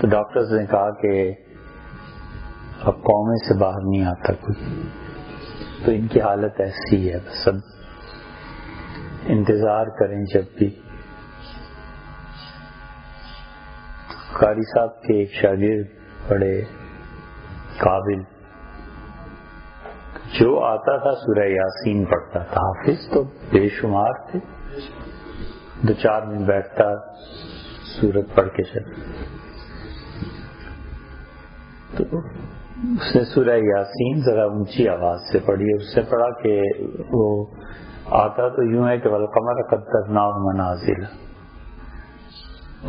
تو ڈاکٹرز نے کہا کہ اب قومے سے باہر نہیں آتا کوئی، تو ان کی حالت ایسی ہے، بس اب انتظار کریں جب بھی۔ قاری صاحب کے ایک شاگرد بڑے قابل، جو آتا تھا سورہ یاسین پڑھتا تھا، حافظ تو بے شمار تھے، 2-4 منٹ بیٹھتا سورت پڑھ کے چل، تو اس نے سورہ یاسین ذرا اونچی آواز سے پڑھی، اس نے پڑھا کہ وہ آتا تو یوں ہے کہ والقمر قدرناہ منازل،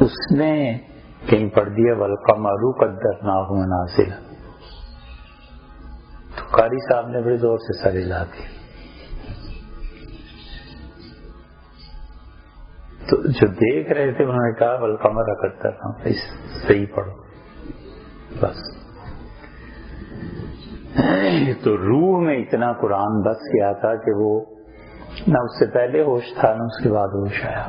اس نے کہیں پڑھ دیا والقمر قدرناہ منازل، تو قاری صاحب نے بڑے زور سے سر ہلا دی، تو جو دیکھ رہے تھے انہوں نے کہا والقمر قدرناہ، صحیح پڑھو بس۔ تو روح میں اتنا قرآن بس گیا تھا کہ وہ نہ اس سے پہلے ہوش تھا نہ اس کے بعد ہوش آیا۔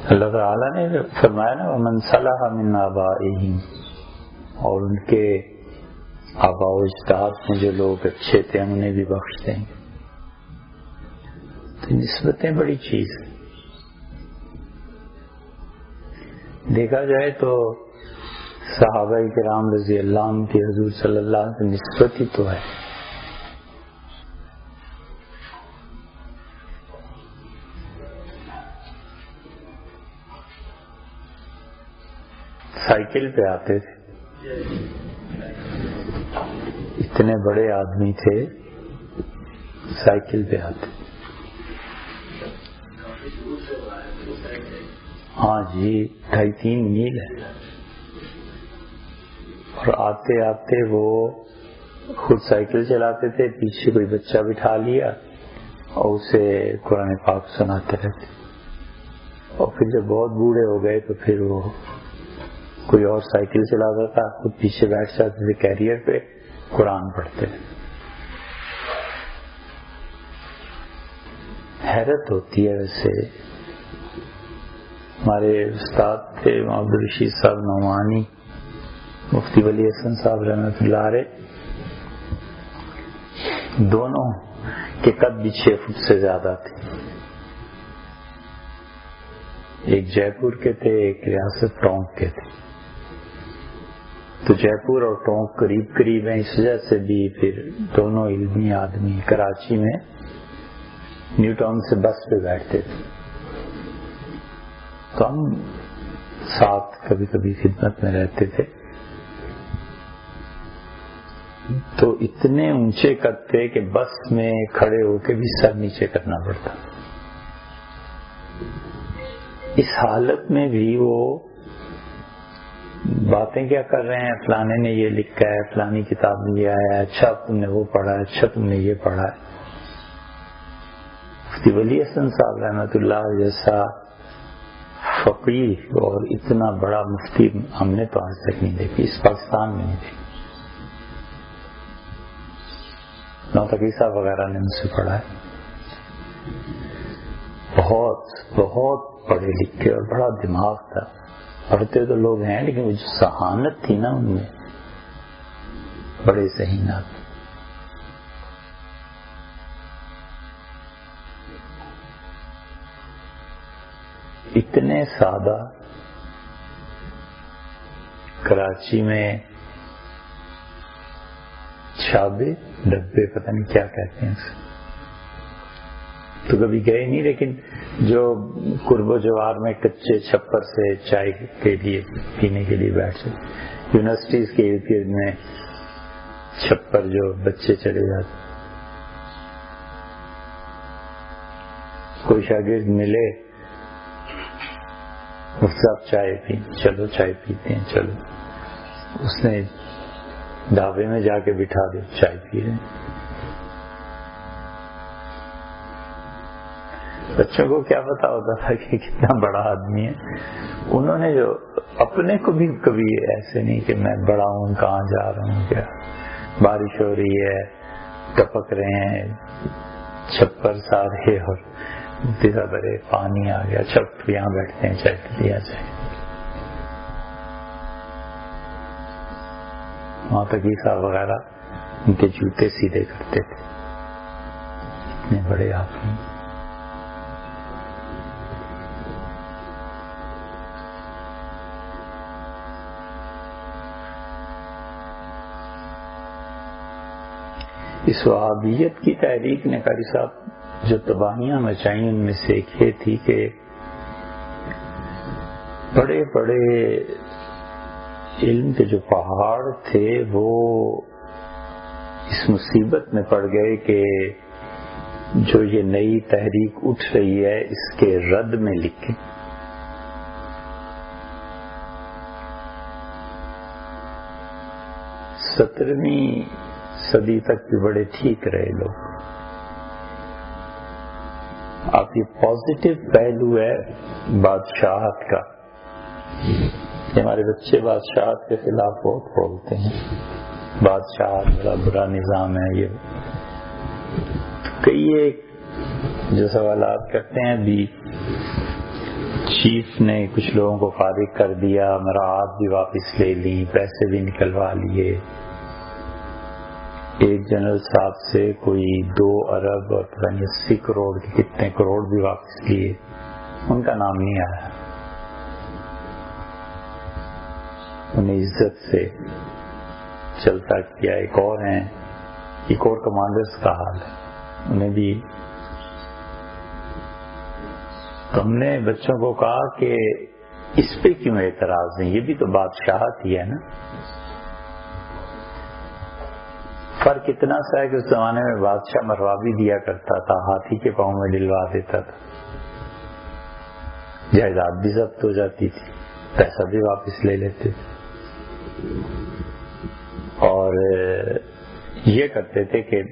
اللہ تعالیٰ نے فرمایا نا ومن صلح من آبائہم، اور ان کے آباء و اجداد میں جو لوگ اچھے تھے ہم انہیں بھی بخش دیں گے۔ تو نسبتیں بڑی چیز ہیں، دیکھا جائے تو صحابہ کرام رضی اللہ عنہ کی حضور صلی اللہ علیہ وسلم نسبت ہی تو ہے۔ سائیکل پہ آتے تھے، اتنے بڑے آدمی تھے، سائیکل پہ آتے، ہاں جی 2.5-3 میل ہے، اور آتے آتے وہ خود سائیکل چلاتے تھے، پیچھے کوئی بچہ بٹھا لیا اور اسے قرآن پاک سناتے رہتے، اور پھر جب بہت بوڑھے ہو گئے تو پھر وہ کوئی اور سائیکل چلاتا تھا، خود پیچھے بیٹھ جاتے تھے کیریئر پہ، قرآن پڑھتے۔ حیرت ہوتی ہے ویسے، ہمارے استاد تھے عبدالرشید صاحب نعمانی، مفتی ولی حسن صاحب رحمۃ اللہ علیہ، دونوں کے قد بھی 6 فٹ سے زیادہ تھے، ایک جے پور کے تھے ایک ریاست ٹونک کے تھے، تو جے پور اور ٹونک قریب قریب ہیں، اس وجہ سے بھی پھر دونوں علمی آدمی کراچی میں نیو ٹاؤن سے بس پہ بیٹھتے تھے، تو ہم ساتھ کبھی کبھی خدمت میں رہتے تھے، تو اتنے اونچے قد تھے کہ بس میں کھڑے ہو کے بھی سر نیچے کرنا پڑتا، اس حالت میں بھی وہ باتیں کیا کر رہے ہیں، فلانے نے یہ لکھا ہے، فلانی کتاب میں یہ آیا ہے، اچھا تم نے وہ پڑھا ہے، اچھا تم نے یہ پڑھا ہے۔ مفتی ولی حسن صاحب رحمۃ اللہ جیسا فقیہ اور اتنا بڑا مفتی ہم نے تو آج تک نہیں دیکھی، اس پاکستان میں نہیں دیکھی، نوتقی صاحب وغیرہ نے ان سے پڑھا ہے، بہت بہت پڑھے لکھے اور بڑا دماغ تھا، پڑھتے تو لوگ ہیں لیکن وہ جو ذہانت تھی نا ان میں، بڑے ذہینات۔ اتنے سادہ، کراچی میں چھابے ڈبے پتہ نہیں کیا کہتے ہیں اسے، تو کبھی گئے نہیں، لیکن جو قرب و جوار میں کچے چھپر سے چائے کے لیے پینے کے لیے بیٹھے، یونیورسٹیز کے ارد گرد میں چھپر جو بچے چلے جاتے، کوئی شاگرد ملے، مفتی صاحب چائے پی، چلو چائے پیتے ہیں، چلو، اس نے ڈھابے میں جا کے بٹھا دے، چائے پی رہے ہیں، بچوں کو کیا پتا ہوتا تھا کہ کتنا بڑا آدمی ہے. انہوں نے جو اپنے کو بھی کبھی ایسے نہیں کہ میں بڑا ہوں, کہاں جا رہا ہوں, کیا بارش ہو رہی ہے, ٹپک رہے ہیں چھپر سارے اور بڑے پانی آ گیا, چھپ یہاں بیٹھتے ہیں, چل لیا جائے. وہاں تک عیسیٰ وغیرہ ان کے جوتے سیدھے کرتے تھے, اتنے بڑے آدمی. اس وہابیت کی تحریک نے قاری صاحب جو تباہیاں مچائیں ان میں سے ایک یہ تھی کہ بڑے بڑے علم کے جو پہاڑ تھے وہ اس مصیبت میں پڑ گئے کہ جو یہ نئی تحریک اٹھ رہی ہے اس کے رد میں لکھیں. 17ویں صدی تک بھی بڑے ٹھیک رہے لوگ. اب یہ پازیٹو پہلو ہے بادشاہت کا. ہمارے بچے بادشاہت کے خلاف بہت بولتے ہیں, بادشاہت بڑا برا نظام ہے. یہ کئی ایک جو سوالات کرتے ہیں, بھی چیف نے کچھ لوگوں کو فارغ کر دیا, مراعات بھی واپس لے لی, پیسے بھی نکلوا لیے. ایک جنرل صاحب سے کوئی 2 ارب اور 80 کروڑ کے کتنے کروڑ بھی واپس لیے, ان کا نام نہیں آیا. انہیں عزت سے چلتا کیا. ایک اور ہیں, ایک اور کمانڈرز کا حال ہے, انہیں بھی. تو ہم نے بچوں کو کہا کہ اس پہ کیوں اعتراض نہیں, یہ بھی تو بادشاہت ہی ہے نا. فرق اتنا سا ہے کہ اس زمانے میں بادشاہ مروا بھی دیا کرتا تھا, ہاتھی کے پاؤں میں ڈلوا دیتا تھا, جائیداد بھی ضبط ہو جاتی تھی, پیسہ بھی واپس لے لیتے تھے. اور یہ کرتے تھے کہ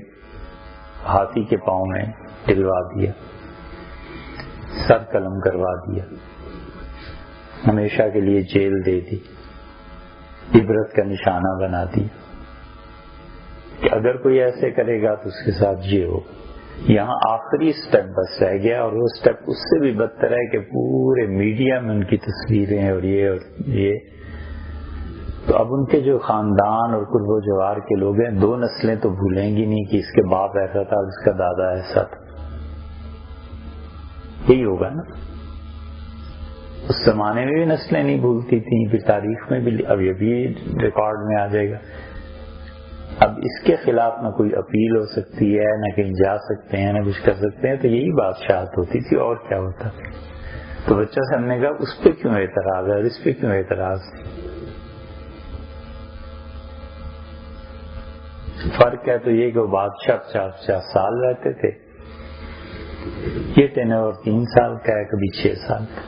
ہاتھی کے پاؤں میں ڈلوا دیا, سر قلم کروا دیا, ہمیشہ کے لیے جیل دے دی, عبرت کا نشانہ بنا دیا کہ اگر کوئی ایسے کرے گا تو اس کے ساتھ یہ ہو. یہاں آخری سٹیپ بس رہ گیا, اور وہ سٹیپ اس سے بھی بدتر ہے کہ پورے میڈیا میں ان کی تصویریں اور یہ. تو اب ان کے جو خاندان اور قرب و جوار کے لوگ ہیں, 2 نسلیں تو بھولیں گی نہیں کہ اس کے باپ ایسا تھا, اس کا دادا ایسا تھا. یہی ہوگا نا. اس زمانے میں بھی نسلیں نہیں بھولتی تھیں, پھر تاریخ میں بھی, اب یہ بھی ریکارڈ میں آ جائے گا. اب اس کے خلاف نہ کوئی اپیل ہو سکتی ہے, نہ کہیں جا سکتے ہیں, نہ کچھ کر سکتے ہیں. تو یہی بادشاہت ہوتی تھی, اور کیا ہوتا. تو بچہ سے ہم نے کہا اس پہ کیوں اعتراض ہے, اس پہ کیوں اعتراض. فرق ہے تو یہ کہ وہ بادشاہ 50 سال رہتے تھے, یہ ٹینور 3 سال کا ہے, کبھی 6 سال کا.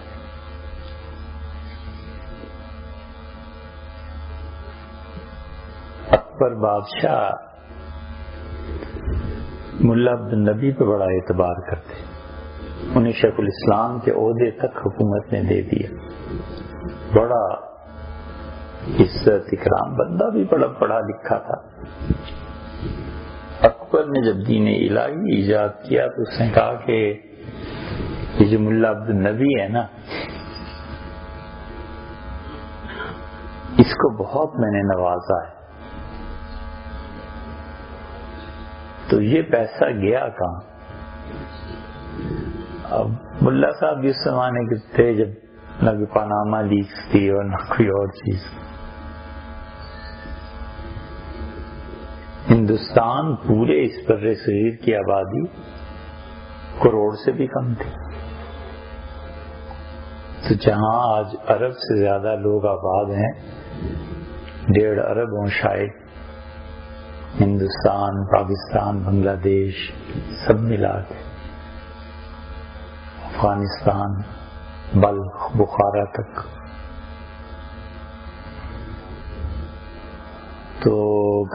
اکبر بادشاہ ملا عبد النبی پہ بڑا اعتبار کرتے, انہیں شیخ الاسلام کے عہدے تک حکومت نے دے دیا. بڑا عزت اکرام, بندہ بھی بڑا پڑھا لکھا تھا. اکبر نے جب دین الہی ایجاد کیا تو اس نے کہا کہ یہ جو ملا عبد النبی ہے نا, اس کو بہت میں نے نوازا ہے. تو یہ پیسہ گیا کہاں. اب ملا صاحب بھی اس زمانے کے تھے جب نہ کوئی پاناما لیکس تھی اور نہ کوئی اور چیز. ہندوستان پورے اس برِ صغیر کی آبادی کروڑ سے بھی کم تھی. تو جہاں آج ارب سے زیادہ لوگ آباد ہیں, 1.5 ارب ہوں شاید, ہندوستان, پاکستان, بنگلہ دیش سب ملا کے, افغانستان, بلخ, بخارا تک. تو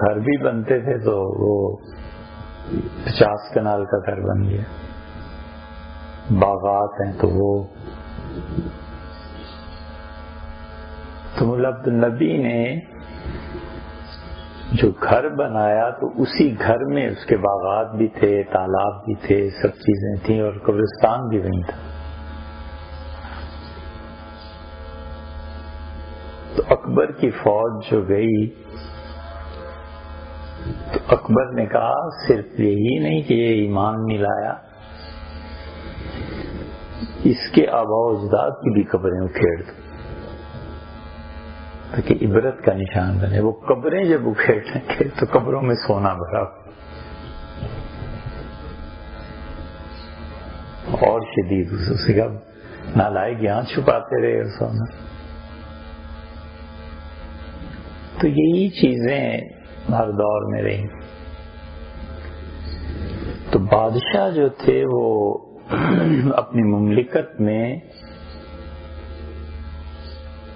گھر بھی بنتے تھے تو وہ 50 کنال کا گھر بن گیا, باغات ہیں تو وہ تو مولا عبدالنبی نے جو گھر بنایا تو اسی گھر میں اس کے باغات بھی تھے، تالاب بھی تھے، سب چیزیں تھیں، اور قبرستان بھی وہیں تھا۔ تو اکبر کی فوج جو گئی تو اکبر نے کہا صرف یہی نہیں کہ یہ ایمان نہیں لایا، اس کے آباء و اجداد کی بھی قبریں اکھیڑ دو تاکہ عبرت کا نشان بنے۔ وہ قبریں جب اکھیڑیں گے تو قبروں میں سونا بھرا اور شدید اسے کہا نالائق یہاں چھپاتے رہے سونا۔ تو یہی چیزیں ہر دور میں رہی۔ تو بادشاہ جو تھے وہ اپنی مملکت میں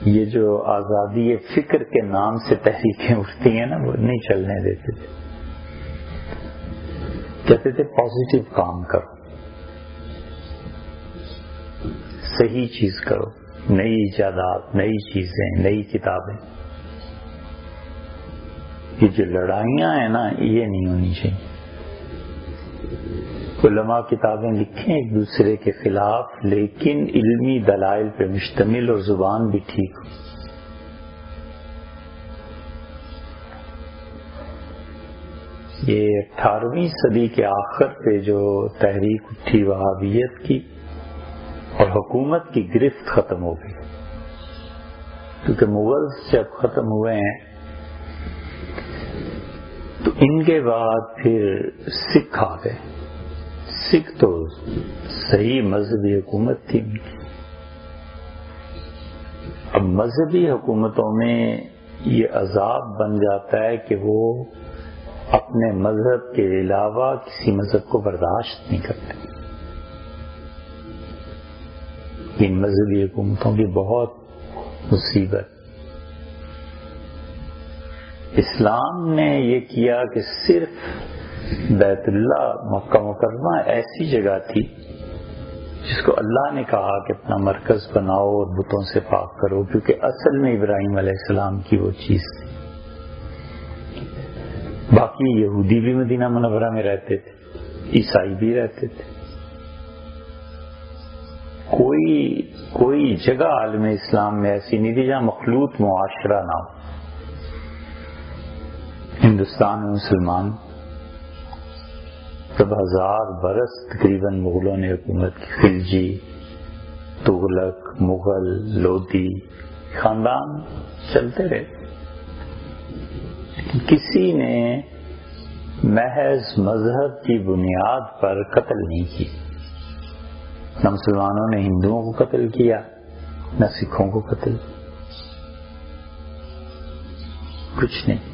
یہ جو آزادی فکر کے نام سے تحریکیں اٹھتی ہیں نا، وہ نہیں چلنے دیتے تھے۔ کہتے تھے پازیٹیو کام کرو، صحیح چیز کرو، نئی ایجادات، نئی چیزیں، نئی کتابیں۔ یہ جو لڑائیاں ہیں نا یہ نہیں ہونی چاہیے۔ علماء کتابیں لکھیں ایک دوسرے کے خلاف، لیکن علمی دلائل پہ مشتمل اور زبان بھی ٹھیک ہو۔ یہ 18ویں صدی کے آخر پہ جو تحریک اٹھی وہابیت کی اور حکومت کی گرفت ختم ہو گئی، کیونکہ مغلز جب ختم ہوئے ہیں تو ان کے بعد پھر سکھ آ گئے۔ سکھ تو صحیح مذہبی حکومت تھی ان کی۔ اب مذہبی حکومتوں میں یہ عذاب بن جاتا ہے کہ وہ اپنے مذہب کے علاوہ کسی مذہب کو برداشت نہیں کرتے۔ ان مذہبی حکومتوں کی بہت مصیبت۔ اسلام نے یہ کیا کہ صرف بیت اللہ مکہ مکرمہ ایسی جگہ تھی جس کو اللہ نے کہا کہ اپنا مرکز بناؤ اور بتوں سے پاک کرو، کیونکہ اصل میں ابراہیم علیہ السلام کی وہ چیز تھی۔ باقی یہودی بھی مدینہ منورہ میں رہتے تھے، عیسائی بھی رہتے تھے۔ کوئی جگہ عالم اسلام میں ایسی نہیں تھی جہاں مخلوط معاشرہ نہ ہو۔ ہندوستان میں مسلمان جب 1000 برس تقریباً مغلوں نے حکومت کی، خلجی، تغلق، مغل، لودھی خاندان چلتے رہے، کسی نے محض مذہب کی بنیاد پر قتل نہیں کی۔ نہ مسلمانوں نے ہندوؤں کو قتل کیا، نہ سکھوں کو قتل، کچھ نہیں،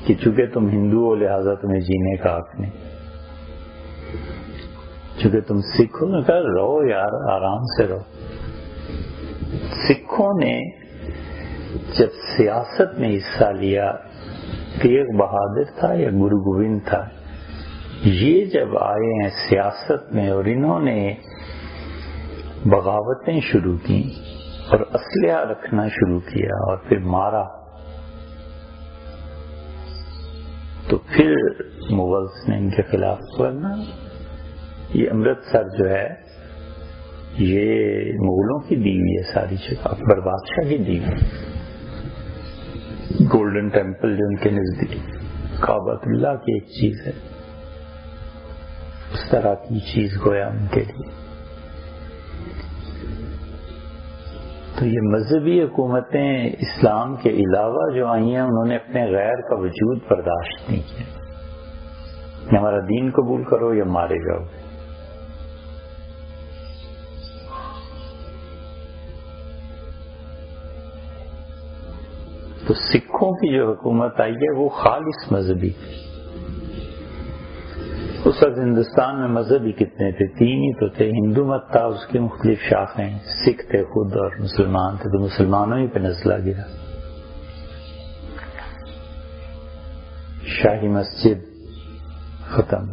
کہ چونکہ تم ہندو ہو لہذا تمہیں جینے کا حق نہیں، چونکہ تم سکھ ہو کہا رہو یار آرام سے رہو۔ سکھوں نے جب سیاست میں حصہ لیا، تیغ بہادر تھا یا گرو گوبند تھا، یہ جب آئے ہیں سیاست میں اور انہوں نے بغاوتیں شروع کی اور اسلحہ رکھنا شروع کیا اور پھر مارا، تو پھر مغلز نے ان کے خلاف ورنہ یہ امرتسر جو ہے یہ مغلوں کی دی ہوئی ہے ساری جگہ، اکبر بادشاہ کی دی ہوئی، گولڈن ٹیمپل جو ان کے نزدیک کعبۃ اللہ کی ایک چیز ہے، اس طرح کی چیز گویا ان کے لیے۔ تو یہ مذہبی حکومتیں اسلام کے علاوہ جو آئی ہیں انہوں نے اپنے غیر کا وجود برداشت نہیں کیا، کہ ہمارا دین قبول کرو یا مارے جاؤ۔ تو سکھوں کی جو حکومت آئی ہے وہ خالص مذہبی تھی۔ اس وقت ہندوستان میں مذہبی کتنے تھے؟ 3 ہی تو تھے، ہندو مت تھا، اس کی مختلف شاخیں، سکھ تھے خود اور مسلمان تھے، تو مسلمانوں ہی پہ نزلہ گرا۔ شاہی مسجد ختم،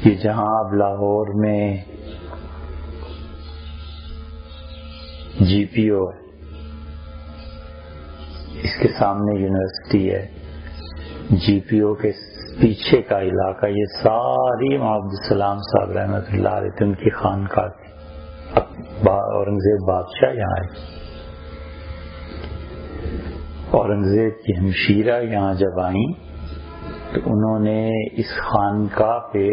یہ جہاں اب لاہور میں جی پی او ہے، اس کے سامنے یونیورسٹی ہے، جی پی او کے پیچھے کا علاقہ، یہ ساری عبدالسلام صاحب رحمۃ اللہ علیہ تھے، ان کی خانقاہ تھی۔ اورنگزیب بادشاہ یہاں آئے، اورنگزیب کی ہمشیرہ یہاں جب آئیں تو انہوں نے اس خانقاہ پہ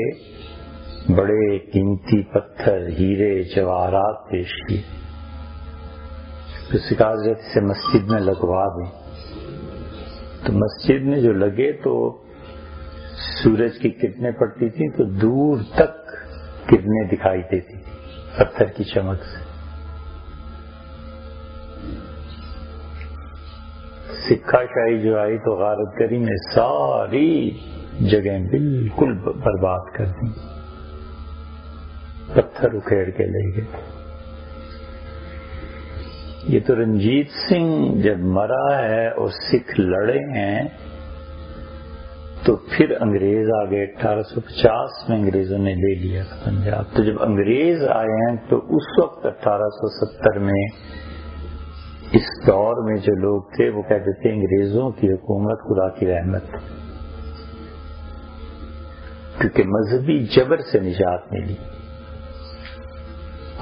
بڑے قیمتی پتھر، ہیرے، جواہرات پیش کیے، تو سکھا حضرت سے مسجد میں لگوا دیں۔ تو مسجد میں جو لگے تو سورج کی کرنیں پڑتی تھیں تو دور تک کرنیں دکھائی دیتی تھی پتھر کی چمک سے۔ سکھا شاہی جو آئی تو غارت گری نے ساری جگہیں بالکل برباد کر دی، پتھر اکھیڑ کے لے گئے۔ یہ تو رنجیت سنگھ جب مرا ہے اور سکھ لڑے ہیں تو پھر انگریز آ گئے، 1850 میں انگریزوں نے لے لیا تھا پنجاب۔ تو جب انگریز آئے ہیں تو اس وقت 1870 میں اس دور میں جو لوگ تھے وہ کہتے تھے انگریزوں کی حکومت خدا کی رحمت، کیونکہ مذہبی جبر سے نجات ملی۔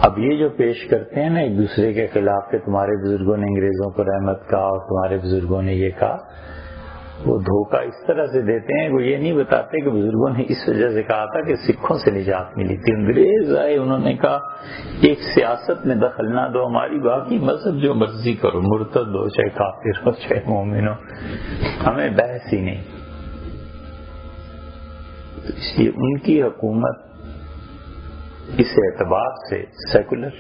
اب یہ جو پیش کرتے ہیں نا ایک دوسرے کے خلاف کہ تمہارے بزرگوں نے انگریزوں کو رحمت کہا اور تمہارے بزرگوں نے یہ کہا، وہ دھوکہ اس طرح سے دیتے ہیں، وہ یہ نہیں بتاتے کہ بزرگوں نے اس وجہ سے کہا تھا کہ سکھوں سے نجات ملی تھی۔ انگریز آئے، انہوں نے کہا ایک سیاست میں دخل نہ دو ہماری، باقی مذہب جو مرضی کرو، مرتد ہو چاہے کافر ہو چاہے مومن ہو، ہمیں بحث ہی نہیں۔ تو اس لیے ان کی حکومت اس اعتبار سے سیکولر۔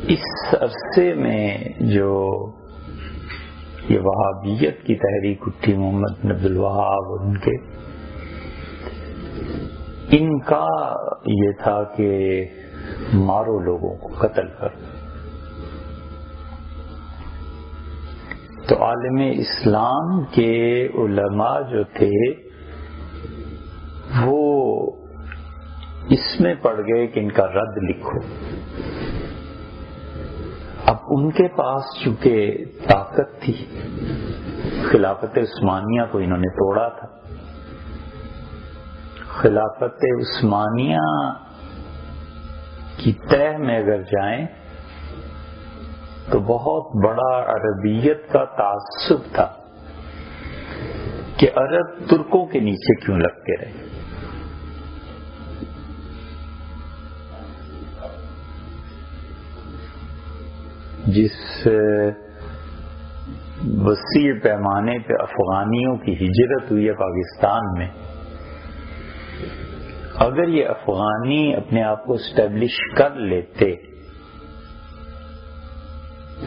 اس عرصے میں جو یہ وہابیت کی تحریک اٹھی، محمد بن عبد الوہاب اور ان کا یہ تھا کہ مارو لوگوں کو، قتل کرو۔ تو عالم اسلام کے علماء جو تھے وہ اس میں پڑ گئے کہ ان کا رد لکھو۔ اب ان کے پاس چونکہ طاقت تھی، خلافت عثمانیہ کو انہوں نے توڑا تھا۔ خلافت عثمانیہ کی تہ میں اگر جائیں تو بہت بڑا عربیت کا تعصب تھا کہ عرب ترکوں کے نیچے کیوں لگتے رہے۔ جس وسیع پیمانے پہ افغانیوں کی ہجرت ہوئی ہے پاکستان میں، اگر یہ افغانی اپنے آپ کو اسٹیبلش کر لیتے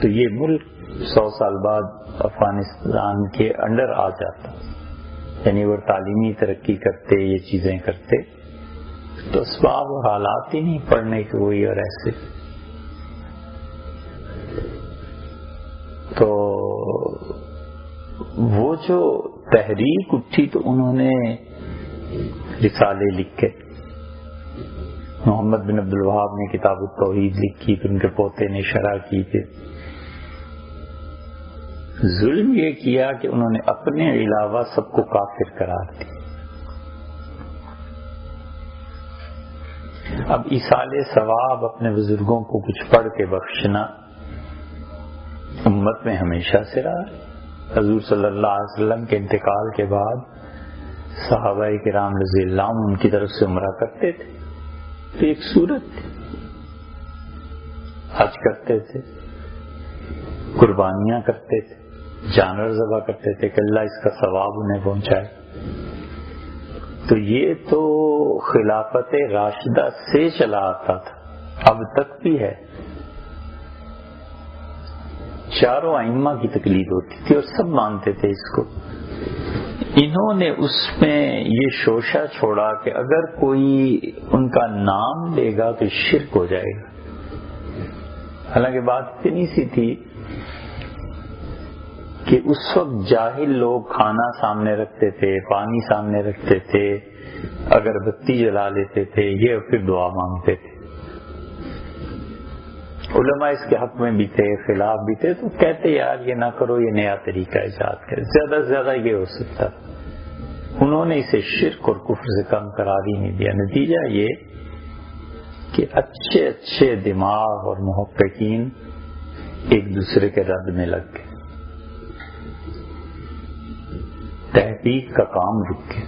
تو یہ ملک 100 سال بعد افغانستان کے انڈر آ جاتا، یعنی وہ تعلیمی ترقی کرتے، یہ چیزیں کرتے، تو اسباب اور حالات ہی نہیں پڑھنے کے ہوئی اور ایسے۔ تو وہ جو تحریک اٹھی تو انہوں نے رسالے لکھے، محمد بن عبد الوہاب نے کتاب التوحید لکھی، پھر ان کے پوتے نے شرح کی۔ پھر ظلم یہ کیا کہ انہوں نے اپنے علاوہ سب کو کافر قرار دیا۔ اب ایصال ثواب، اپنے بزرگوں کو کچھ پڑھ کے بخشنا، امت میں ہمیشہ سے رہا۔ حضور صلی اللہ علیہ وسلم کے انتقال کے بعد صحابہ کرام رضی اللہ عنہم ان کی طرف سے عمرہ کرتے تھے، تو ایک صورت تھی، حج کرتے تھے، قربانیاں کرتے تھے، جانور ذبح کرتے تھے کہ اللہ اس کا ثواب انہیں پہنچائے۔ تو یہ تو خلافت راشدہ سے چلا آتا تھا، اب تک بھی ہے۔ چاروں ائمہ کی تقلید ہوتی تھی اور سب مانتے تھے اس کو۔ انہوں نے اس میں یہ شوشہ چھوڑا کہ اگر کوئی ان کا نام لے گا تو شرک ہو جائے گا۔ حالانکہ بات اتنی سی تھی کہ اس وقت جاہل لوگ کھانا سامنے رکھتے تھے، پانی سامنے رکھتے تھے، اگربتی جلا لیتے تھے، یہ پھر دعا مانگتے تھے. علماء اس کے حق میں بھی تھے، خلاف بھی تھے، تو کہتے یار یہ نہ کرو، یہ نیا طریقہ ایجاد کرے، زیادہ سے زیادہ یہ ہو سکتا. انہوں نے اسے شرک اور کفر سے کم قرار ہی نہیں دیا. نتیجہ یہ کہ اچھے اچھے دماغ اور محققین ایک دوسرے کے رد میں لگ گئے، تحقیق کا کام رک گیا.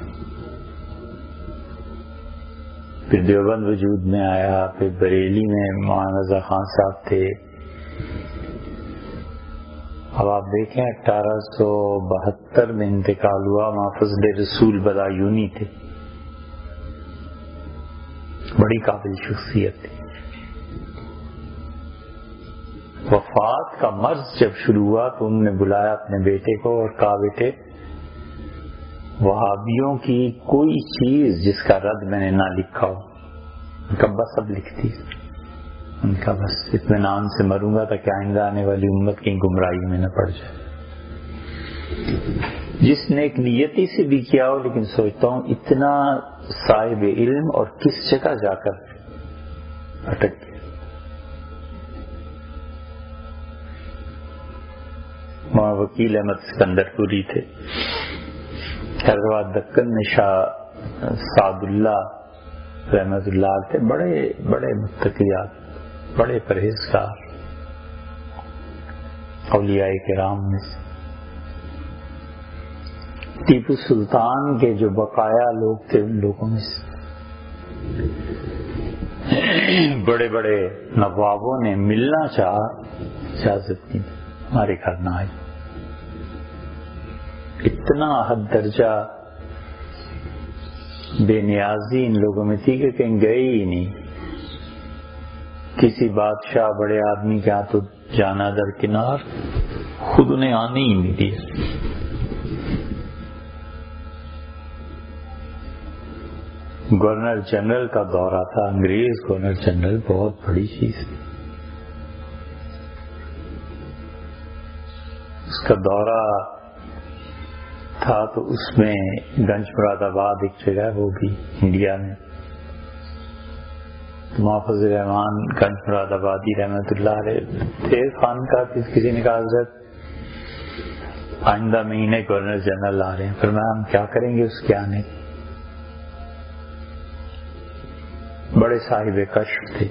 پھر دیوبند وجود میں آیا، پھر بریلی میں مولانا رضا خان صاحب تھے. اب آپ دیکھیں 1872 میں انتقال ہوا، فضل رسول بدایونی تھے، بڑی قابل شخصیت تھی. وفات کا مرض جب شروع ہوا تو انہوں نے بلایا اپنے بیٹے کو اور کہا بیٹے وہابیوں کی کوئی چیز جس کا رد میں نے نہ لکھا ہو، ان کا بس اب لکھتی، ان کا بس اطمینان سے مروں گا تاکہ آئندہ آنے والی امت کی گمراہی میں نہ پڑ جائے. جس نے ایک نیتی سے بھی کیا ہو، لیکن سوچتا ہوں اتنا صاحب علم اور کس جگہ جا کر اٹک گیا. وہاں وکیل احمد سکندر پوری تھے. حیدرآباد دکن میں شاہ سعد اللہ رحمت اللہ تھے، بڑے بڑے متقیات، بڑے پرہیزگار اولیاء کرام میں سے. ٹیپو سلطان کے جو بقایا لوگ تھے ان لوگوں میں سے بڑے بڑے نوابوں نے ملنا چاہا، اجازت نہیں، ہمارے گھر نہ آئی. اتنا حد درجہ بے نیازی ان لوگوں میں تھی کہ کہیں گئے ہی نہیں. کسی بادشاہ بڑے آدمی کے ہاں تو جانا درکنار، خود انہیں آنے ہی نہیں دیا. گورنر جنرل کا دورہ تھا، انگریز گورنر جنرل، بہت بڑی چیز تھی. اس کا دورہ تھا تو اس میں گنج مراد آباد ایک جگہ ہے، وہ بھی انڈیا میں. محافظ رحمان گنج مراد آبادی رحمت اللہ علیہ تھے. خان کا کسی نے کہا حضرت آئندہ مہینے گورنر جنرل آ رہے ہیں. فرمایا ہم کیا کریں گے اس کے آنے. بڑے صاحب کشف تھے.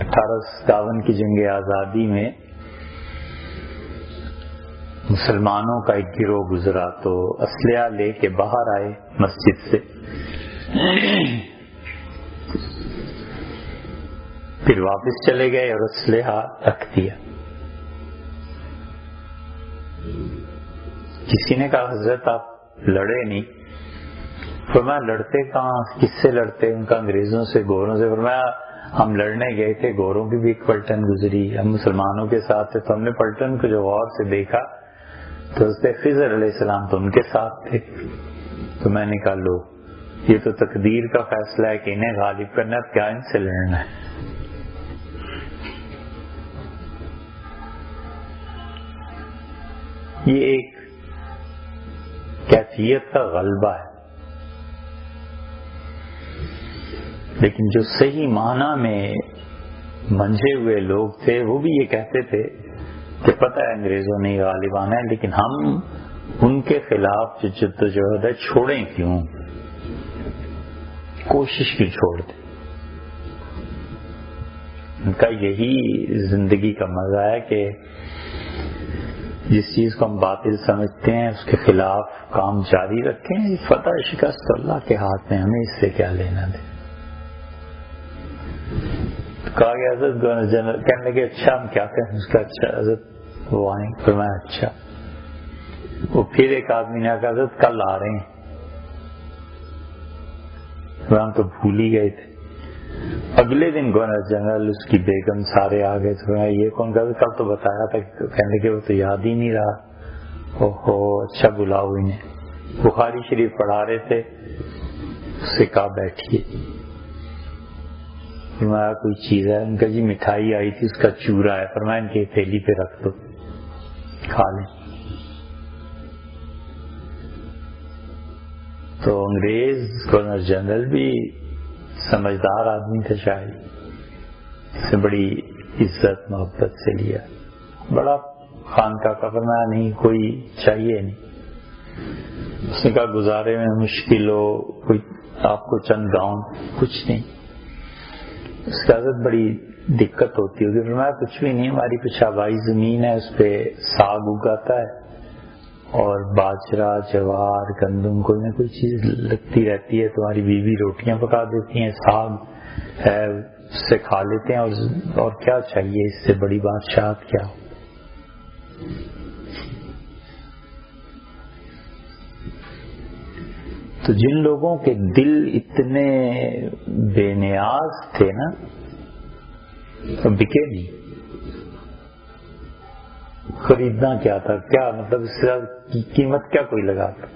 1857 کی جنگ آزادی میں مسلمانوں کا ایک گروہ گزرا تو اسلحہ لے کے باہر آئے مسجد سے، پھر واپس چلے گئے اور اسلحہ رکھ دیا. کسی نے کہا حضرت آپ لڑے نہیں. فرمایا لڑتے کہاں، کس سے لڑتے؟ ان کا انگریزوں سے، گوروں سے. فرمایا ہم لڑنے گئے تھے، گوروں کی بھی ایک پلٹن گزری، ہم مسلمانوں کے ساتھ تھے، تو ہم نے پلٹن کو جو غور سے دیکھا تو حضرت خضر علیہ السلام تو ان کے ساتھ تھے. تو میں نے کہا لو یہ تو تقدیر کا فیصلہ ہے کہ انہیں غالب کرنا ہے، کیا ان سے لڑنا ہے. یہ ایک کیفیت کا غلبہ ہے. لیکن جو صحیح معنی میں منجھے ہوئے لوگ تھے وہ بھی یہ کہتے تھے کہ پتہ ہے انگریزوں نے غالب آنا ہے، لیکن ہم ان کے خلاف جو جدوجہد ہے چھوڑیں کیوں، کوشش کیوں چھوڑ دیں. ان کا یہی زندگی کا مزہ ہے کہ جس چیز کو ہم باطل سمجھتے ہیں اس کے خلاف کام جاری رکھیں. فتح شکست اللہ کے ہاتھ میں، ہمیں اس سے کیا لینا دے. کہا کہ حضرت گورنر جنرل کہنے لگے اچھا ہم کیا کہیں. اس کا اچھا حضرت وہ آئیں. فرمایا اچھا. وہ پھر ایک آدمی نے کہا حضرت کل آ رہے ہیں. ہم تو بھول ہی گئے تھے. اگلے دن گورنر جنرل اس کی بیگم سارے آ گئے تھے. یہ کون کہا کل تو بتایا تھا. کہنے لگے وہ تو یاد ہی نہیں رہا. اوہو اچھا بلاؤ انہیں. بخاری شریف پڑھا رہے تھے. اس سے کہا بیٹھیے. فرمایا کوئی چیز ہے؟ ان کا جی مٹھائی آئی تھی اس کا چورا ہے. فرمایا ان کی تھیلی پہ رکھ دو کھا لیں. تو انگریز گورنر جنرل بھی سمجھدار آدمی تھا، شاید سے بڑی عزت محبت سے لیا. بڑا خانقاہ کا فرمایا نہیں کوئی چاہیے نہیں. اس نے کہا گزارے میں مشکل ہو کوئی آپ کو چند گاؤں، کچھ نہیں. اس کی عادت بڑی دقت ہوتی ہوگی. فرمایا کچھ بھی نہیں، ہماری پیشابائی زمین ہے، اس پہ ساگ اگاتا ہے اور باجرا جوار گندم کوئی نہ کوئی چیز لگتی رہتی ہے. تمہاری بیوی روٹیاں پکا دیتی ہیں، ساگ ہے اس سے کھا لیتے ہیں، اور کیا چاہیے اس سے بڑی بادشاہت کیا ہو. تو جن لوگوں کے دل اتنے بے نیاز تھے نا، بکے نہیں. خریدنا کیا تھا، کیا مطلب اس سے قیمت کیا کوئی لگاتا.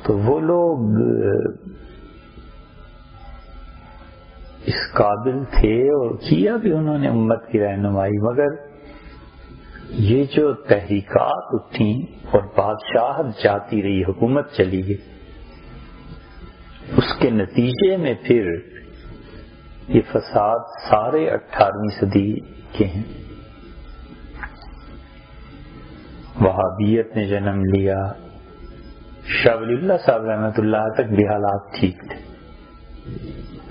تو وہ لوگ اس قابل تھے اور کیا بھی انہوں نے امت کی رہنمائی. مگر یہ جو تحریکات اٹھیں اور بادشاہت جاتی رہی، حکومت چلی گئی، اس کے نتیجے میں پھر یہ فساد سارے 18ویں صدی کے ہیں. وہابیت نے جنم لیا. شاہ ولی اللہ صاحب رحمۃ اللہ تک بھی حالات ٹھیک تھے،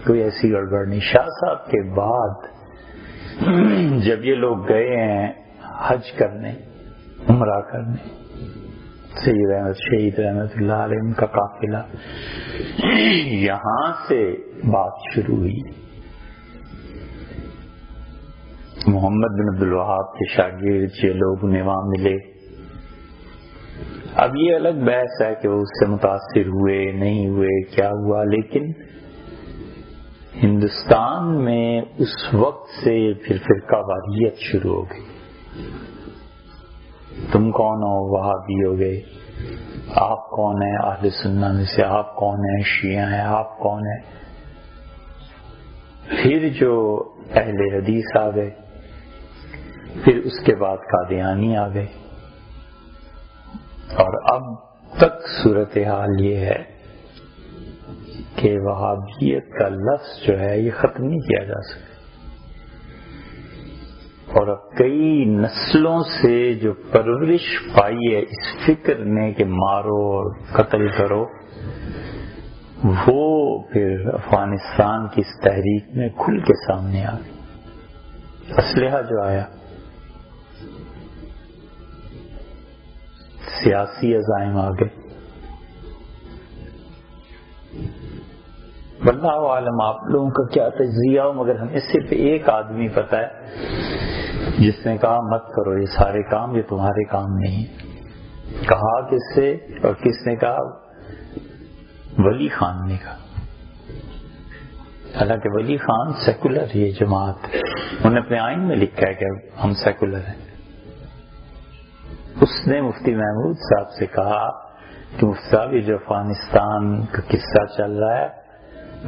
کوئی ایسی گڑبڑ نہیں. شاہ صاحب کے بعد جب یہ لوگ گئے ہیں حج کرنے، عمرہ کرنے، سید احمد شہید رحمۃ اللہ علیہ کا قافلہ، یہاں سے بات شروع ہوئی. محمد بن عبد الوہاب کے شاگرد یہ لوگ انہیں وہاں ملے. اب یہ الگ بحث ہے کہ وہ اس سے متاثر ہوئے نہیں ہوئے، کیا ہوا، لیکن ہندوستان میں اس وقت سے پھر فرقہ واریت شروع ہو گئی. تم کون ہو، وہابی ہو گئے. آپ کون ہیں، اہل سنت میں سے. آپ کون ہیں، شیعہ ہیں. آپ کون ہیں. پھر جو اہل حدیث آ گئے، پھر اس کے بعد قادیانی آ گئے. اور اب تک صورتحال یہ ہے کہ وہابیت کا لفظ جو ہے یہ ختم نہیں کیا جا سکتا. اور اب کئی نسلوں سے جو پرورش پائی ہے اس فکر نے کہ مارو اور قتل کرو، وہ پھر افغانستان کی اس تحریک میں کھل کے سامنے آ گئی. اسلحہ جو آیا، سیاسی عزائم آ گئے. واللہ عالم آپ لوگوں کا کیا تجزیہ ہو، مگر ہمیں صرف ایک آدمی پتہ ہے جس نے کہا مت کرو یہ سارے کام، یہ تمہارے کام نہیں. کہا کس سے اور کس نے کہا؟ ولی خان نے کہا. حالانکہ ولی خان سیکولر یہ جماعت، انہوں نے اپنے آئین میں لکھا ہے کہ ہم سیکولر ہیں. اس نے مفتی محمود صاحب سے کہا کہ مفتی صاحب یہ جو افغانستان کا قصہ چل رہا ہے،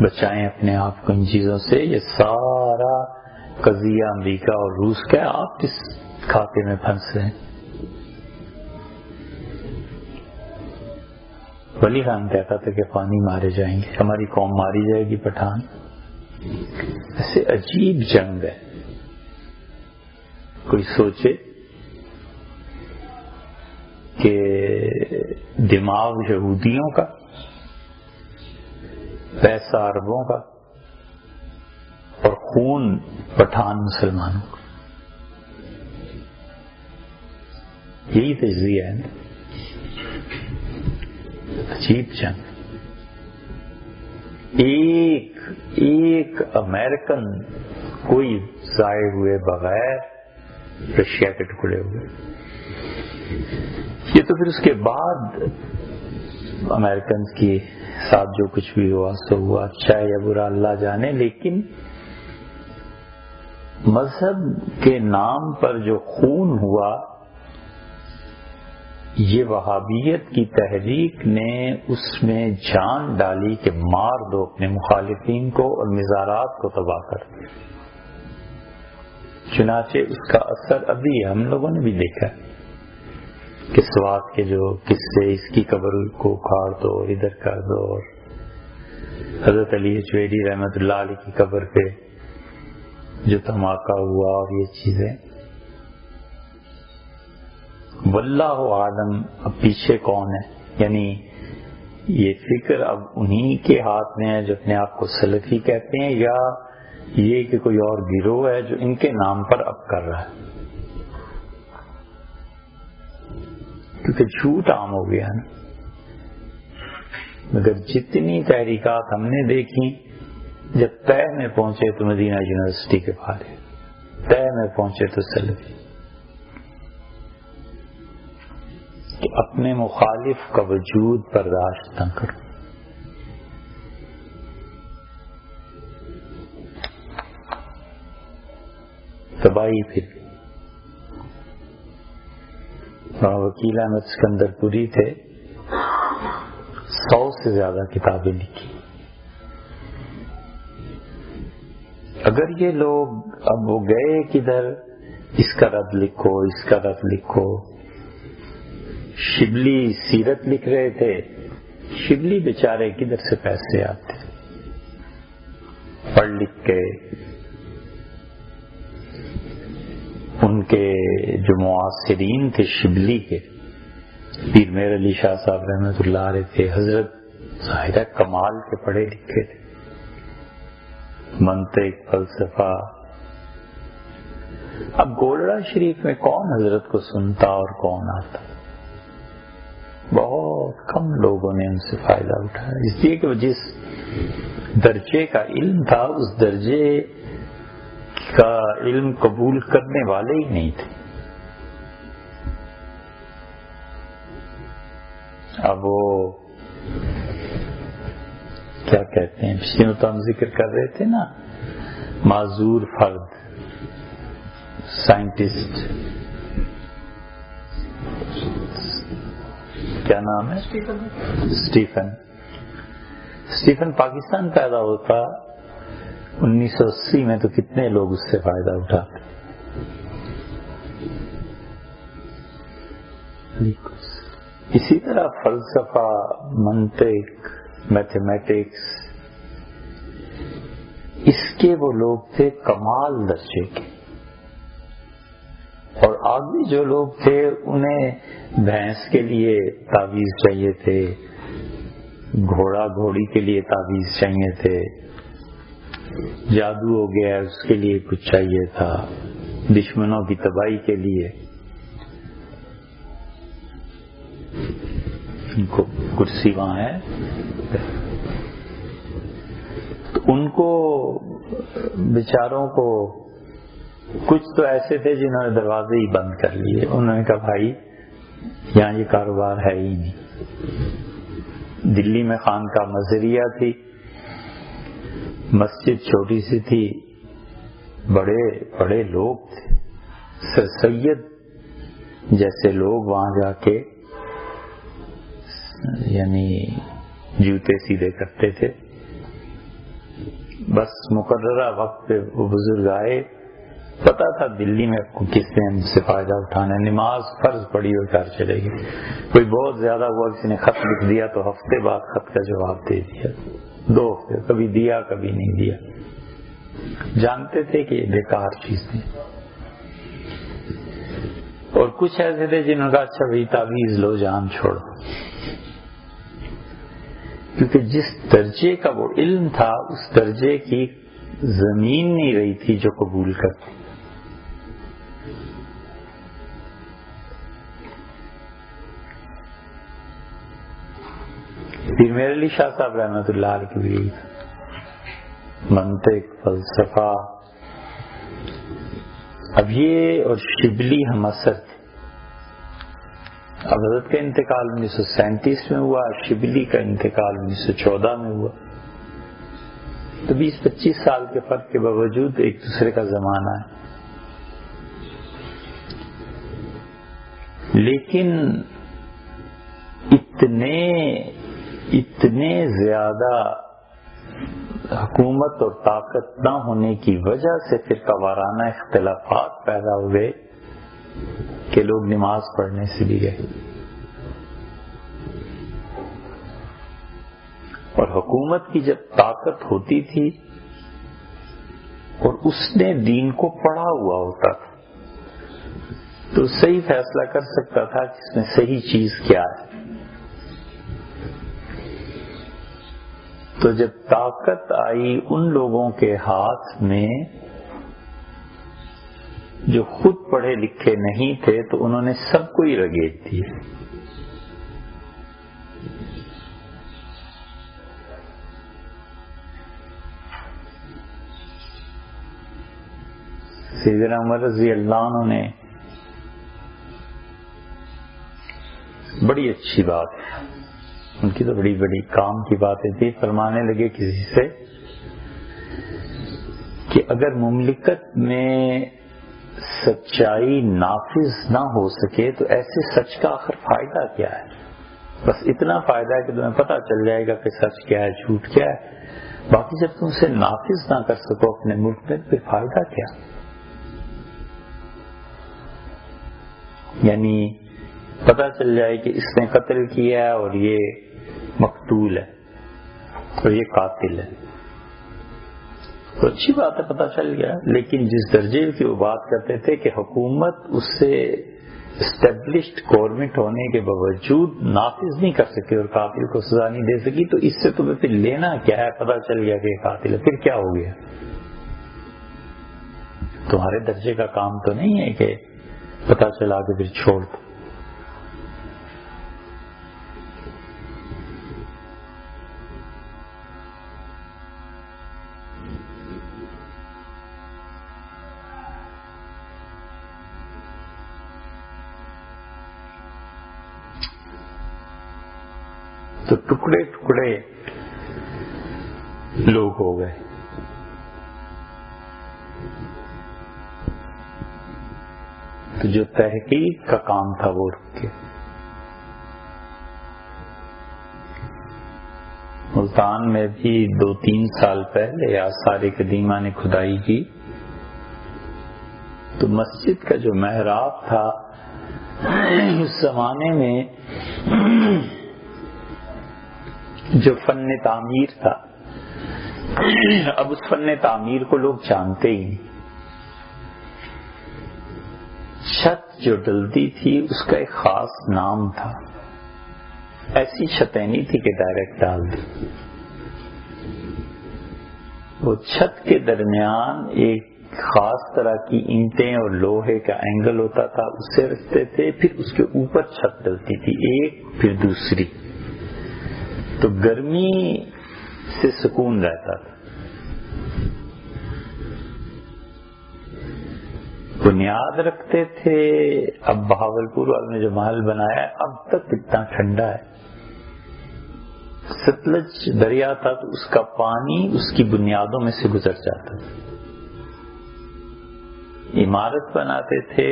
بچائیں اپنے آپ کو ان چیزوں سے. یہ سارا قضیہ امریکہ اور روس کا ہے، آپ کس کھاتے میں پھنس رہے ہیں. ولی خان کہتا تھا کہ پانی مارے جائیں گے، ہماری قوم ماری جائے گی پٹھان. ایسے عجیب جنگ ہے. کوئی سوچے کہ دماغ یہودیوں کا، پیسہ عربوں کا، اور خون پٹھان مسلمانوں کا. یہی تجزیہ ہے نا. عجیب جنگ. ایک امریکن کوئی ضائع ہوئے بغیر رشیا کے ٹکڑے ہوئے. یہ تو پھر اس کے بعد امریکن کے ساتھ جو کچھ بھی ہوا سو ہوا، اچھا ہے یا برا اللہ جانے. لیکن مذہب کے نام پر جو خون ہوا، یہ وہابیت کی تحریک نے اس میں جان ڈالی کہ مار دو اپنے مخالفین کو اور مزارات کو تباہ کر دو. چنانچہ اس کا اثر ابھی ہم لوگوں نے بھی دیکھا ہے. کہ سوات کے جو قصے، اس کی قبر کو اکھاڑ دو، ادھر کر دو، اور حضرت علی حجویری رحمۃ اللہ علیہ کی قبر پہ جو دھماکہ ہوا اور یہ چیزیں، واللہ عالم اب پیچھے کون ہے. یعنی یہ فکر اب انہی کے ہاتھ میں ہے جو اپنے آپ کو سلفی کہتے ہیں، یا یہ کہ کوئی اور گروہ ہے جو ان کے نام پر اب کر رہا ہے. کیونکہ جھوٹ عام ہو گیا نا. مگر جتنی تحریکات ہم نے دیکھی، جب طے میں پہنچے تو مدینہ یونیورسٹی کے باہر، طے میں پہنچے تو سلفی. کہ اپنے مخالف کا وجود برداشت نہ کرو. تباہی پھر وکیل احمد اسکندر پوری تھے، 100 سے زیادہ کتابیں لکھی. اگر یہ لوگ اب وہ گئے کدھر، اس کا رد لکھو، اس کا رد لکھو. شبلی سیرت لکھ رہے تھے، شبلی بیچارے کدھر سے پیسے آتے، پڑھ لکھ کے. ان کے جو معاصرین تھے شبلی کے، پیر میر علی شاہ صاحب رحمۃ اللہ علیہ تھے، حضرت ظاہرہ کمال کے پڑھے لکھے تھے، منطق، فلسفہ. اب گولڑا شریف میں کون حضرت کو سنتا اور کون آتا؟ بہت کم لوگوں نے ان سے فائدہ اٹھایا، اس لیے کہ وہ جس درجے کا علم تھا اس درجے کا علم قبول کرنے والے ہی نہیں تھے. اب وہ کیا کہتے ہیں، پچھلے تو ہم ذکر کر رہے تھے نا، معذور فرد، سائنٹسٹ، کیا نام ہے، اسٹیفن پاکستان پیدا ہوتا 1980 میں، تو کتنے لوگ اس سے فائدہ اٹھاتے. اسی طرح فلسفہ، منطق، میتھمیٹکس، اس کے وہ لوگ تھے کمال درجے کے. اور آگے جو لوگ تھے انہیں بھینس کے لیے تعویذ چاہیے تھے، گھوڑا گھوڑی کے لیے تعویذ چاہیے تھے، جادو ہو گیا ہے اس کے لیے کچھ چاہیے تھا، دشمنوں کی تباہی کے لیے. ان کو کرسی وہاں ہے، تو ان کو بیچاروں کو کچھ تو ایسے تھے جنہوں نے دروازے ہی بند کر لیے. انہوں نے کہا بھائی یہاں یہ کاروبار ہے ہی نہیں. دلی میں خانقاہ مظہریہ تھی، مسجد چھوٹی سی تھی، بڑے بڑے لوگ تھے، سر سید جیسے لوگ وہاں جا کے یعنی جوتے سیدھے کرتے تھے. بس مقررہ وقت پہ وہ بزرگ آئے، پتا تھا دلی میں کس نے ہم سے فائدہ اٹھانا ہے. نماز فرض پڑی اور گھر چلے گی. کوئی بہت زیادہ ہوا، کسی نے خط لکھ دیا تو ہفتے بعد خط کا جواب دے دیا، 2 ہفتے کبھی دیا کبھی نہیں دیا. جانتے تھے کہ یہ بیکار چیز نہیں. اور کچھ ایسے تھے جنہوں نے کہا اچھا بھائی تعویذ لو، جان چھوڑو. کیونکہ جس درجے کا وہ علم تھا اس درجے کی زمین نہیں رہی تھی جو قبول کرتی. پھر میر علی شاہ صاحب رحمۃ اللہ علیہ کی بھی منطق، فلسفہ. اب یہ اور شبلی ہم اثر تھے. اب حضرت کا انتقال 1937 میں ہوا، شبلی کا انتقال 1914 میں ہوا. تو 20-25 سال کے فرق کے باوجود ایک دوسرے کا زمانہ ہے. لیکن اتنے زیادہ حکومت اور طاقت نہ ہونے کی وجہ سے فرقہ وارانہ اختلافات پیدا ہوئے کہ کہ لوگ نماز پڑھنے سے بھی گئے. اور حکومت کی جب طاقت ہوتی تھی اور اس نے دین کو پڑھا ہوا ہوتا تھا تو صحیح فیصلہ کر سکتا تھا کہ اس میں صحیح چیز کیا ہے. تو جب طاقت آئی ان لوگوں کے ہاتھ میں جو خود پڑھے لکھے نہیں تھے تو انہوں نے سب کو ہی رگیٹ دی. سیدنا عمر رضی اللہ عنہ نے بڑی اچھی بات ہے، ان کی تو بڑی بڑی کام کی باتیں تھی. فرمانے لگے کسی سے کہ اگر مملکت میں سچائی نافذ نہ ہو سکے تو ایسے سچ کا آخر فائدہ کیا ہے؟ بس اتنا فائدہ ہے کہ تمہیں پتہ چل جائے گا کہ سچ کیا ہے جھوٹ کیا ہے، باقی جب تم اسے نافذ نہ کر سکو اپنے ملک میں پھر فائدہ کیا؟ یعنی پتہ چل جائے کہ اس نے قتل کیا ہے اور یہ مقتول ہے اور یہ قاتل ہے تو اچھی بات ہے، پتہ چل گیا. لیکن جس درجے کی وہ بات کرتے تھے کہ حکومت اس سے اسٹیبلشڈ گورنمنٹ ہونے کے باوجود نافذ نہیں کر سکی اور قاتل کو سزا نہیں دے سکی، تو اس سے تمہیں پھر لینا کیا ہے؟ پتہ چل گیا کہ قاتل ہے، پھر کیا ہو گیا؟ تمہارے درجے کا کام تو نہیں ہے کہ پتہ چلا کے پھر چھوڑ دو. تو ٹکڑے ٹکڑے لوگ ہو گئے. تو جو تحقیق کا کام تھا وہ رک گیا. ملتان میں بھی 2-3 سال پہلے آثار قدیمہ نے کھدائی کی تو مسجد کا جو محراب تھا اس زمانے میں جو فن تعمیر تھا اب اس فن تعمیر کو لوگ جانتے ہی نہیں. چھت جو ڈلتی تھی اس کا ایک خاص نام تھا، ایسی چھتیں نہیں تھی کہ ڈائریکٹ ڈال دی. وہ چھت کے درمیان ایک خاص طرح کی اینٹیں اور لوہے کا اینگل ہوتا تھا، اس سے رکھتے تھے، پھر اس کے اوپر چھت ڈلتی تھی ایک پھر دوسری، تو گرمی سے سکون رہتا تھا. بنیاد رکھتے تھے. اب بہاولپور والوں نے جو محل بنایا ہے اب تک اتنا ٹھنڈا ہے. ستلج دریا تھا تو اس کا پانی اس کی بنیادوں میں سے گزر جاتا تھا. عمارت بناتے تھے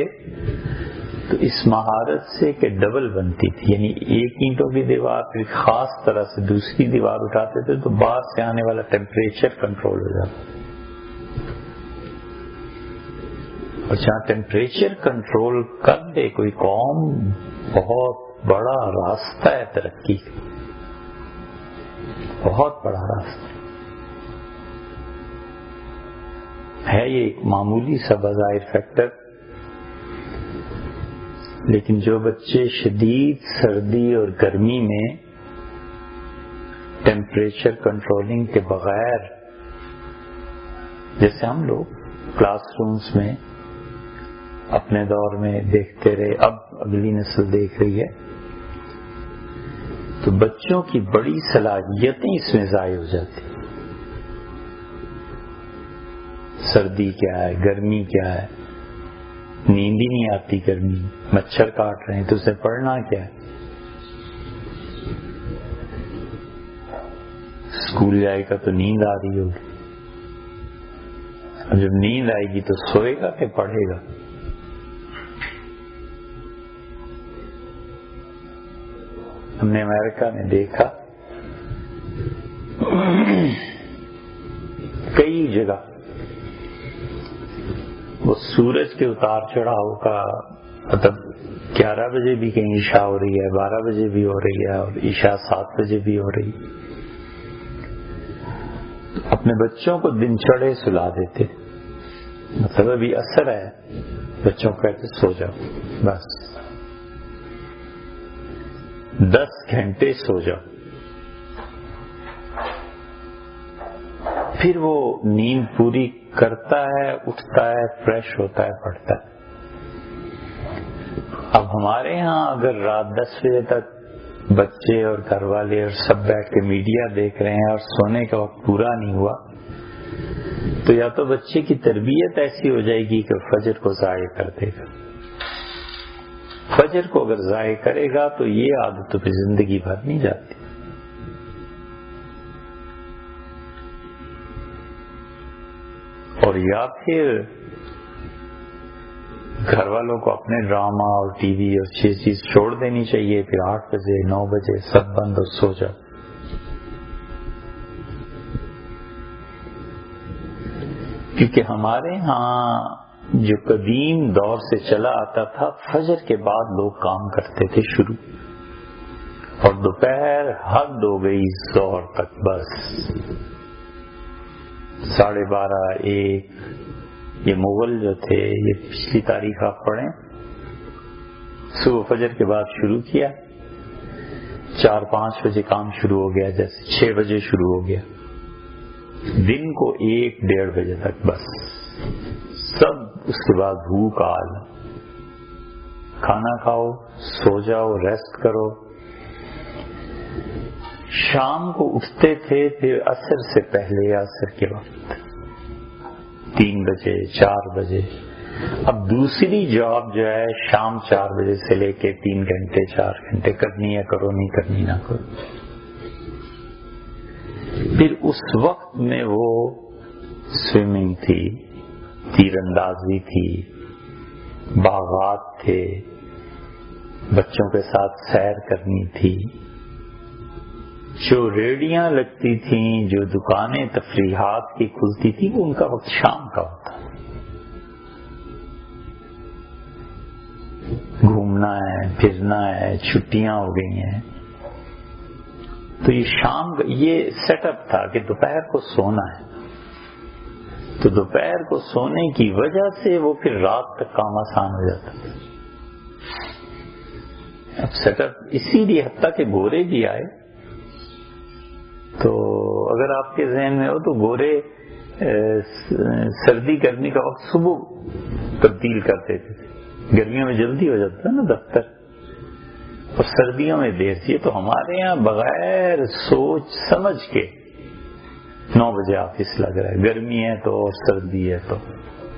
تو اس مہارت سے کہ ڈبل بنتی تھی، یعنی ایک اینٹوں کی دیوار پھر خاص طرح سے دوسری دیوار اٹھاتے تھے تو باہر سے آنے والا ٹیمپریچر کنٹرول ہو جاتا. اور جہاں ٹیمپریچر کنٹرول کر دے کوئی قوم بہت بڑا راستہ ہے ترقی کا، بہت بڑا راستہ ہے. یہ ایک معمولی سا بظاہر فیکٹر، لیکن جو بچے شدید سردی اور گرمی میں ٹیمپریچر کنٹرولنگ کے بغیر، جیسے ہم لوگ کلاس رومز میں اپنے دور میں دیکھتے رہے، اب اگلی نسل دیکھ رہی ہے، تو بچوں کی بڑی صلاحیتیں اس میں ضائع ہو جاتی. سردی کیا ہے، گرمی کیا ہے، نیند ہی نہیں آتی، گرمی مچھر کاٹ رہے ہیں تو اسے پڑھنا کیا ہے. اسکول جائے گا تو نیند آ رہی ہوگی، اور جب نیند آئے گی تو سوئے گا کہ پڑھے گا. ہم نے امریکہ میں دیکھا کئی جگہ وہ سورج کے اتار چڑھاؤ کا مطلب 11 بجے بھی کہیں عشاء ہو رہی ہے، 12 بجے بھی ہو رہی ہے، اور عشاء 7 بجے بھی ہو رہی ہے. اپنے بچوں کو دن چڑھے سلا دیتے، مطلب ابھی اثر ہے، بچوں کو کہتے سو جاؤ، بس 10 گھنٹے سو جاؤ. پھر وہ نیند پوری کرتا ہے، اٹھتا ہے، فریش ہوتا ہے، پڑھتا ہے. اب ہمارے ہاں اگر رات 10 بجے تک بچے اور گھر والے اور سب بیٹھ کے میڈیا دیکھ رہے ہیں اور سونے کا وقت پورا نہیں ہوا، تو یا تو بچے کی تربیت ایسی ہو جائے گی کہ فجر کو ضائع کر دے گا. فجر کو اگر ضائع کرے گا تو یہ عادت پہ زندگی بھر نہیں جاتی. اور یا پھر گھر والوں کو اپنے ڈرامہ اور ٹی وی اور چیز چھوڑ دینی چاہیے، پھر 8 بجے 9 بجے سب بند اور سو جاؤ. کیونکہ ہمارے ہاں جو قدیم دور سے چلا آتا تھا، فجر کے بعد لوگ کام کرتے تھے شروع، اور دوپہر حد ہو گئی ظہر تک، بس 12:30 1. یہ مغل جو تھے، یہ پچھلی تاریخ آپ پڑھیں، صبح فجر کے بعد شروع کیا، 4-5 بجے کام شروع ہو گیا، جیسے 6 بجے شروع ہو گیا، دن کو 1-1:30 بجے تک، بس سب. اس کے بعد بھوک آل، کھانا کھاؤ، سو جاؤ، ریسٹ کرو. شام کو اٹھتے تھے پھر عصر سے پہلے، عصر کے وقت 3 بجے 4 بجے. اب دوسری جاب جو ہے شام 4 بجے سے لے کے 3 گھنٹے 4 گھنٹے، کرنی ہے کرو، نہیں کرنی نہ کرو. پھر اس وقت میں وہ سوئمنگ تھی، تیر اندازی تھی، باغات تھے، بچوں کے ساتھ سیر کرنی تھی، جو ریڑیاں لگتی تھیں، جو دکانیں تفریحات کی کھلتی تھی، وہ ان کا وقت شام کا ہوتا. گھومنا ہے، پھرنا ہے، چھٹیاں ہو گئی ہیں، تو یہ شام کا یہ سیٹ اپ تھا کہ دوپہر کو سونا ہے. تو دوپہر کو سونے کی وجہ سے وہ پھر رات تک کام آسان ہو جاتا. اب سیٹ اپ اسی لیے، حتیٰ کہ گورے بھی آئے، تو اگر آپ کے ذہن میں ہو تو گورے سردی گرمی کا وقت صبح تبدیل کرتے تھے. گرمیوں میں جلدی ہو جاتا ہے نا دفتر، اور سردیوں میں دیر سے. تو ہمارے یہاں بغیر سوچ سمجھ کے 9 بجے آفس لگ رہا ہے، گرمی ہے تو اور سردی ہے تو.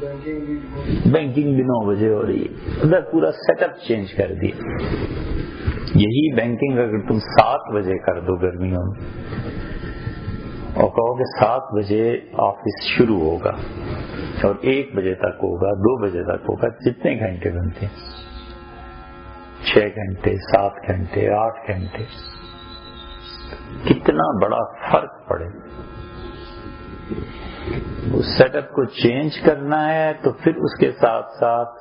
بینکنگ بھی 9 بجے ہو رہی ہے، ادھر پورا سیٹ اپ چینج کر دیا. یہی بینکنگ اگر تم 7 بجے کر دو گرمیوں میں، اور کہو کہ 7 بجے آفس شروع ہوگا اور 1 بجے تک ہوگا، 2 بجے تک ہوگا، جتنے گھنٹے بنتے ہیں، 6 گھنٹے 7 گھنٹے 8 گھنٹے، کتنا بڑا فرق پڑے. اس سیٹ اپ کو چینج کرنا ہے. تو پھر اس کے ساتھ ساتھ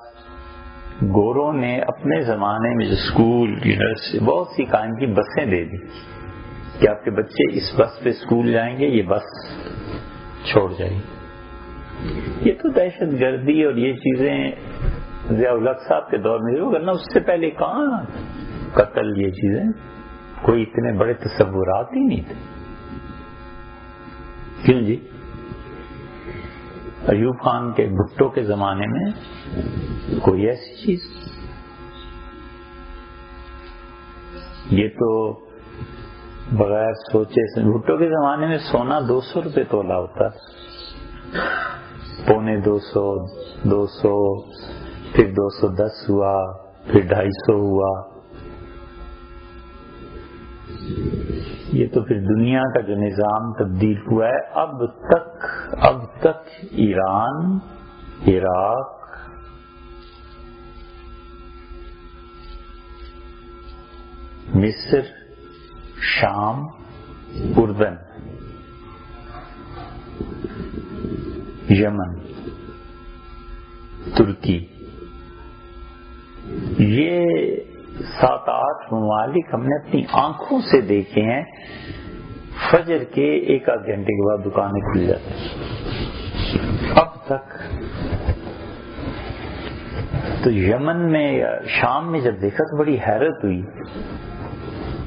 گوروں نے اپنے زمانے میں جو اسکول یونیورسٹی بہت سی قائم کی، بسیں دے دی کہ آپ کے بچے اس بس پہ اسکول جائیں گے، یہ بس چھوڑ جائیں گے. یہ تو دہشت گردی اور یہ چیزیں ضیاء الحق صاحب کے دور میں ہو، ورنہ اس سے پہلے کہاں قتل، یہ چیزیں کوئی اتنے بڑے تصورات ہی نہیں تھے. کیوں جی؟ ایوب خان کے بھٹو کے زمانے میں کوئی ایسی چیز، یہ تو بغیر سوچے سے. بھٹو کے زمانے میں سونا 200 روپے تولا ہوتا، 250 200 پھر 210 ہوا، پھر 250 ہوا. یہ تو پھر دنیا کا جو نظام تبدیل ہوا ہے. اب تک ایران، عراق، مصر، شام، اردن، یمن، ترکی، یہ 7-8 ممالک ہم نے اپنی آنکھوں سے دیکھے ہیں، فجر کے 1-8 گھنٹے کے بعد دکانیں کھل جاتی ہیں اب تک۔ تو یمن میں یا شام میں جب دیکھا تو بڑی حیرت ہوئی،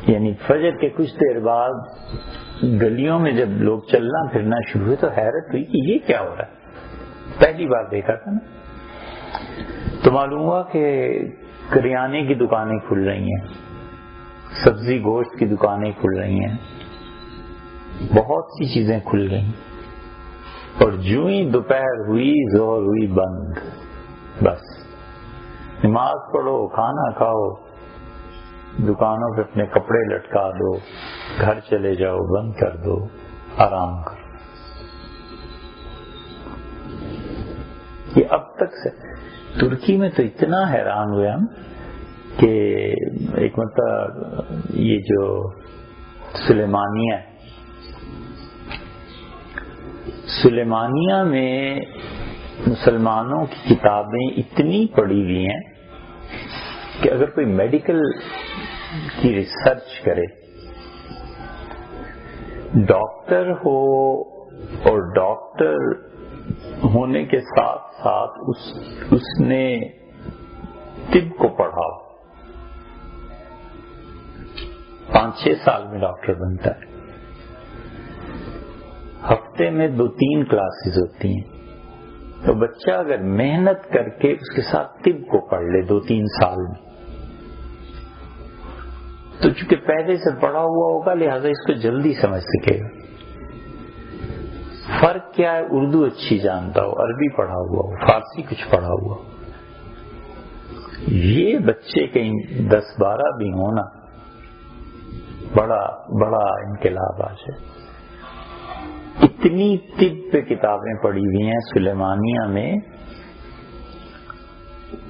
یعنی فجر کے کچھ دیر بعد گلیوں میں جب لوگ چلنا پھرنا شروع ہوئے تو حیرت ہوئی کہ یہ کیا ہو رہا ہے، پہلی بار دیکھا تھا نا۔ تو معلوم ہوا کہ کریانے کی دکانیں کھل رہی ہیں، سبزی گوشت کی دکانیں کھل رہی ہیں، بہت سی چیزیں کھل گئیں، اور جو ہی دوپہر ہوئی ظہر ہوئی بند، بس نماز پڑھو، کھانا کھاؤ، دکانوں پہ اپنے کپڑے لٹکا دو، گھر چلے جاؤ، بند کر دو، آرام کرو۔ یہ اب تک سے ترکی میں تو اتنا حیران ہوئے ہم کہ ایک مرتبہ یہ جو سلیمانیہ میں مسلمانوں کی کتابیں اتنی پڑھی ہوئی ہیں کہ اگر کوئی میڈیکل کی ریسرچ کرے، ڈاکٹر ہو اور ڈاکٹر ہونے کے ساتھ ساتھ اس نے طب کو پڑھا، 5-6 سال میں ڈاکٹر بنتا ہے، ہفتے میں 2-3 کلاسز ہوتی ہیں، تو بچہ اگر محنت کر کے اس کے ساتھ طب کو پڑھ لے 2-3 سال میں، تو چونکہ پہلے سے پڑھا ہوا ہوگا لہذا اس کو جلدی سمجھ سکے گا۔ فرق کیا ہے، اردو اچھی جانتا ہو، عربی پڑھا ہوا ہو، فارسی کچھ پڑھا ہوا ہو۔ یہ بچے کہیں 10-12 بھی ہونا بڑا انقلاب آج ہے۔ اتنی طب پہ کتابیں پڑھی ہوئی ہیں سلیمانیہ میں،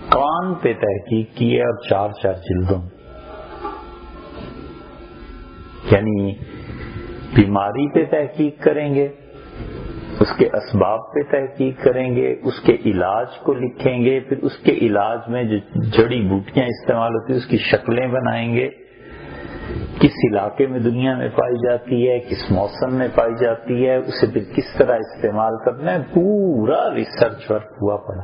کان پہ تحقیق کی ہے اور 4 جلدوں، یعنی بیماری پہ تحقیق کریں گے، اس کے اسباب پہ تحقیق کریں گے، اس کے علاج کو لکھیں گے، پھر اس کے علاج میں جو جڑی بوٹیاں استعمال ہوتی ہیں اس کی شکلیں بنائیں گے، کس علاقے میں دنیا میں پائی جاتی ہے، کس موسم میں پائی جاتی ہے، اسے پھر کس طرح استعمال کرنا ہے، پورا ریسرچ ورک ہوا پڑا۔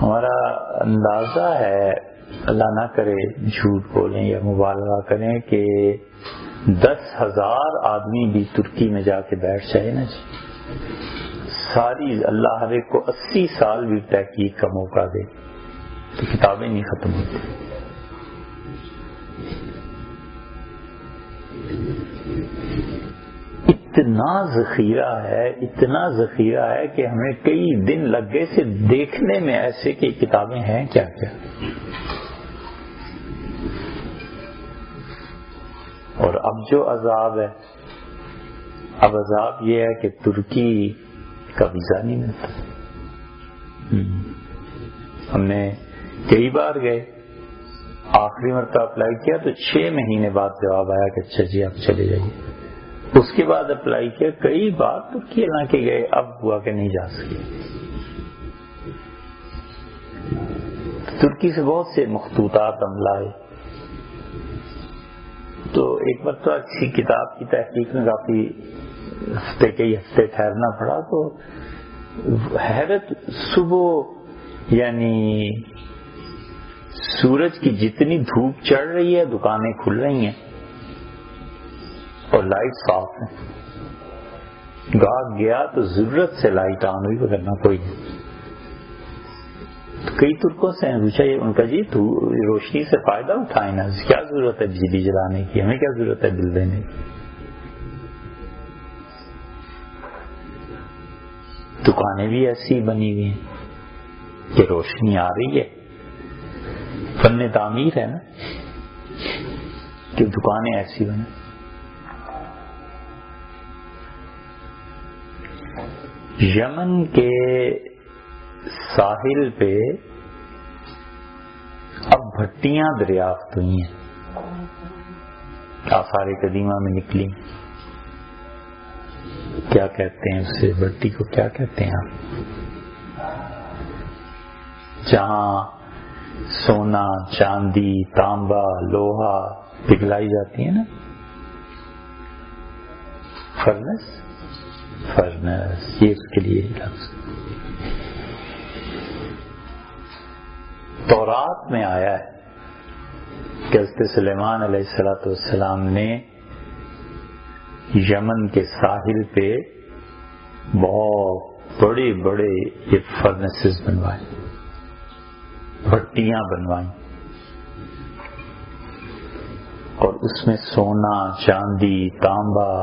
ہمارا اندازہ ہے، اللہ نہ کرے جھوٹ بولیں یا مبالغہ کریں، کہ 10,000 آدمی بھی ترکی میں جا کے بیٹھ جائے نا جی، ساری اللہ ہر ایک کو 80 سال بھی تحقیق کا موقع دے تو کتابیں نہیں ختم ہوتی۔ اتنا ذخیرہ ہے کہ ہمیں کئی دن لگ گئے سے دیکھنے میں ایسے کہ کتابیں ہیں کیا کیا۔ اور اب جو عذاب ہے، اب عذاب یہ ہے کہ ترکی کا ویزا نہیں ملتا۔ ہم نے کئی بار گئے، آخری مرتبہ اپلائی کیا تو 6 مہینے بعد جواب آیا کہ اچھا جی آپ چلے جائیے۔ اس کے بعد اپلائی کیا، کئی بار ترکی نہ کے گئے، اب ہوا کہ نہیں جا سکے۔ ترکی سے بہت سے مخطوطات ہم لائے، تو ایک مرتبہ کسی کتاب کی تحقیق میں کافی کئی ہفتے ٹھہرنا پڑا، تو حیرت، صبح یعنی سورج کی جتنی دھوپ چڑھ رہی ہے دکانیں کھل رہی ہیں اور لائٹ صاف ہے، گاہک گیا تو ضرورت سے لائٹ آن ہوئی ورنہ کوئی نہیں۔ کئی ترکوں سے پوچھا، یہ ان کا جی روشنی سے فائدہ اٹھائیں نا، کیا ضرورت ہے بجلی جلانے کی، ہمیں کیا ضرورت ہے بل دینے کی۔ دکانیں بھی ایسی بنی ہوئی ہیں کہ روشنی آ رہی ہے، فن تعمیر ہے نا کہ دکانیں ایسی بنیں۔ یمن کے ساحل پہ اب بھٹیاں دریافت ہوئی ہیں، آثار قدیمہ میں نکلی۔ کیا کہتے ہیں اسے، بھٹی کو کیا کہتے ہیں آپ؟ جہاں سونا، چاندی، تانبا، لوہا پگھلائی جاتی ہے نا، فرنس یہ اس کے لیے لفظ تورات میں آیا ہے کہ حضرت سلیمان علیہ السلام نے یمن کے ساحل پہ بہت بڑے بڑے یہ فرنسز بنوائے، بھٹیاں بنوائیں، اور اس میں سونا، چاندی، تانبا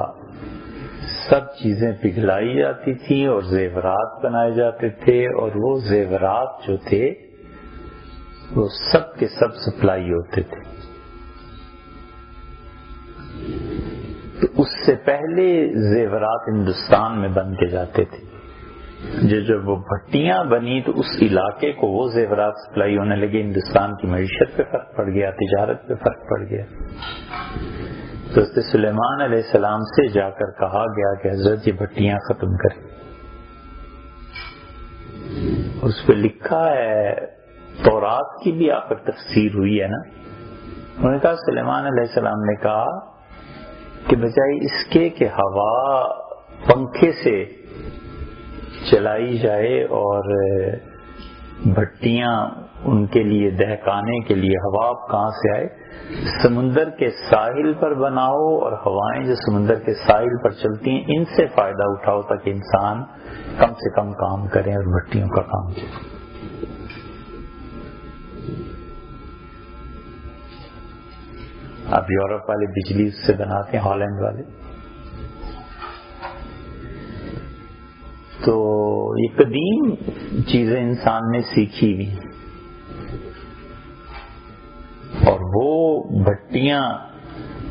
سب چیزیں پگھلائی جاتی تھیں اور زیورات بنائے جاتے تھے، اور وہ زیورات جو تھے وہ سب کے سب سپلائی ہوتے تھے۔ تو اس سے پہلے زیورات ہندوستان میں بن کے جاتے تھے، جب وہ بھٹیاں بنی تو اس علاقے کو وہ زیورات سپلائی ہونے لگے، ہندوستان کی معیشت پہ فرق پڑ گیا، تجارت پہ فرق پڑ گیا۔ تو حضرت سلیمان علیہ السلام سے جا کر کہا گیا کہ حضرت یہ بھٹیاں ختم کریں۔ اس پہ لکھا ہے، تورات کی بھی آخر تفسیر ہوئی ہے نا، انہوں نے کہا سلیمان علیہ السلام نے کہا کہ بجائے اس کے کہ ہوا پنکھے سے چلائی جائے اور بھٹیاں ان کے لیے دہکانے کے لیے ہوا کہاں سے آئے، سمندر کے ساحل پر بناؤ اور ہوائیں جو سمندر کے ساحل پر چلتی ہیں ان سے فائدہ اٹھاؤ تاکہ انسان کم سے کم کام کریں اور بھٹیوں کا کام کریں۔ اب یورپ والے بجلی اس سے بناتے ہیں، ہالینڈ والے۔ تو یہ قدیم چیزیں انسان نے سیکھی بھی، اور وہ بھٹیاں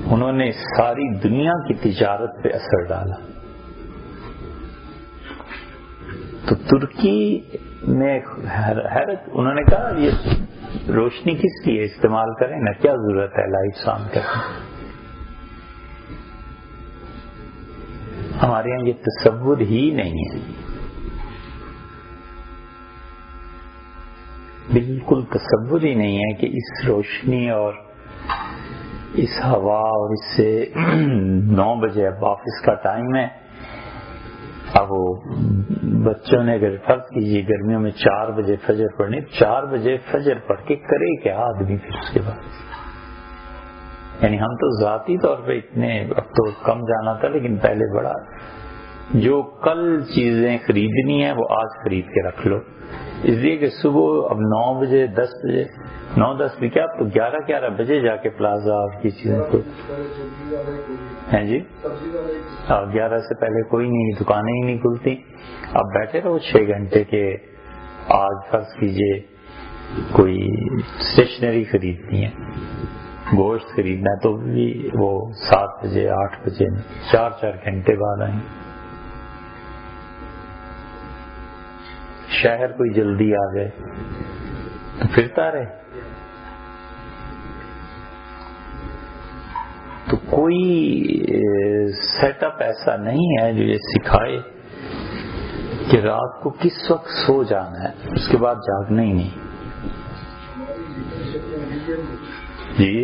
انہوں نے ساری دنیا کی تجارت پہ اثر ڈالا۔ تو ترکی میں حیرت، انہوں نے کہا یہ روشنی کس لیے استعمال کریں نا، کیا ضرورت ہے لائٹس آن کرنے۔ ہمارے یہاں یہ تصور ہی نہیں ہے، بالکل تصور ہی نہیں ہے کہ اس روشنی اور اس ہوا اور اس سے 9 بجے اب آفس کا ٹائم ہے، اب وہ بچوں نے اگر فرض کیجیے گرمیوں میں 4 بجے فجر پڑھنی، 4 بجے فجر پڑھ کے کرے کیا آدمی پھر اس کے بعد؟ یعنی ہم تو ذاتی طور پہ اتنے، اب تو کم جانا تھا لیکن پہلے بڑا، جو کل چیزیں خریدنی ہیں وہ آج خرید کے رکھ لو، اس لیے کہ صبح اب 9 بجے 10 بجے 9-10 بھی کیا، اب تو 11 بجے جا کے پلازا اور کی چیزیں کو ہیں جی، اور 11 سے پہلے کوئی نہیں، دکانیں ہی نہیں کھلتی، اب بیٹھے رہو 6 گھنٹے کے۔ آج فرض کیجئے کوئی اسٹیشنری خریدنی ہے، گوشت خریدنا ہے، تو بھی وہ 7 بجے 8 بجے 4 گھنٹے بعد آئیں۔ شہر کوئی جلدی آ گئے تو پھرتا رہے۔ تو کوئی سیٹ اپ ایسا نہیں ہے جو یہ سکھائے کہ رات کو کس وقت سو جانا ہے، اس کے بعد جاگنا ہی نہیں۔ جی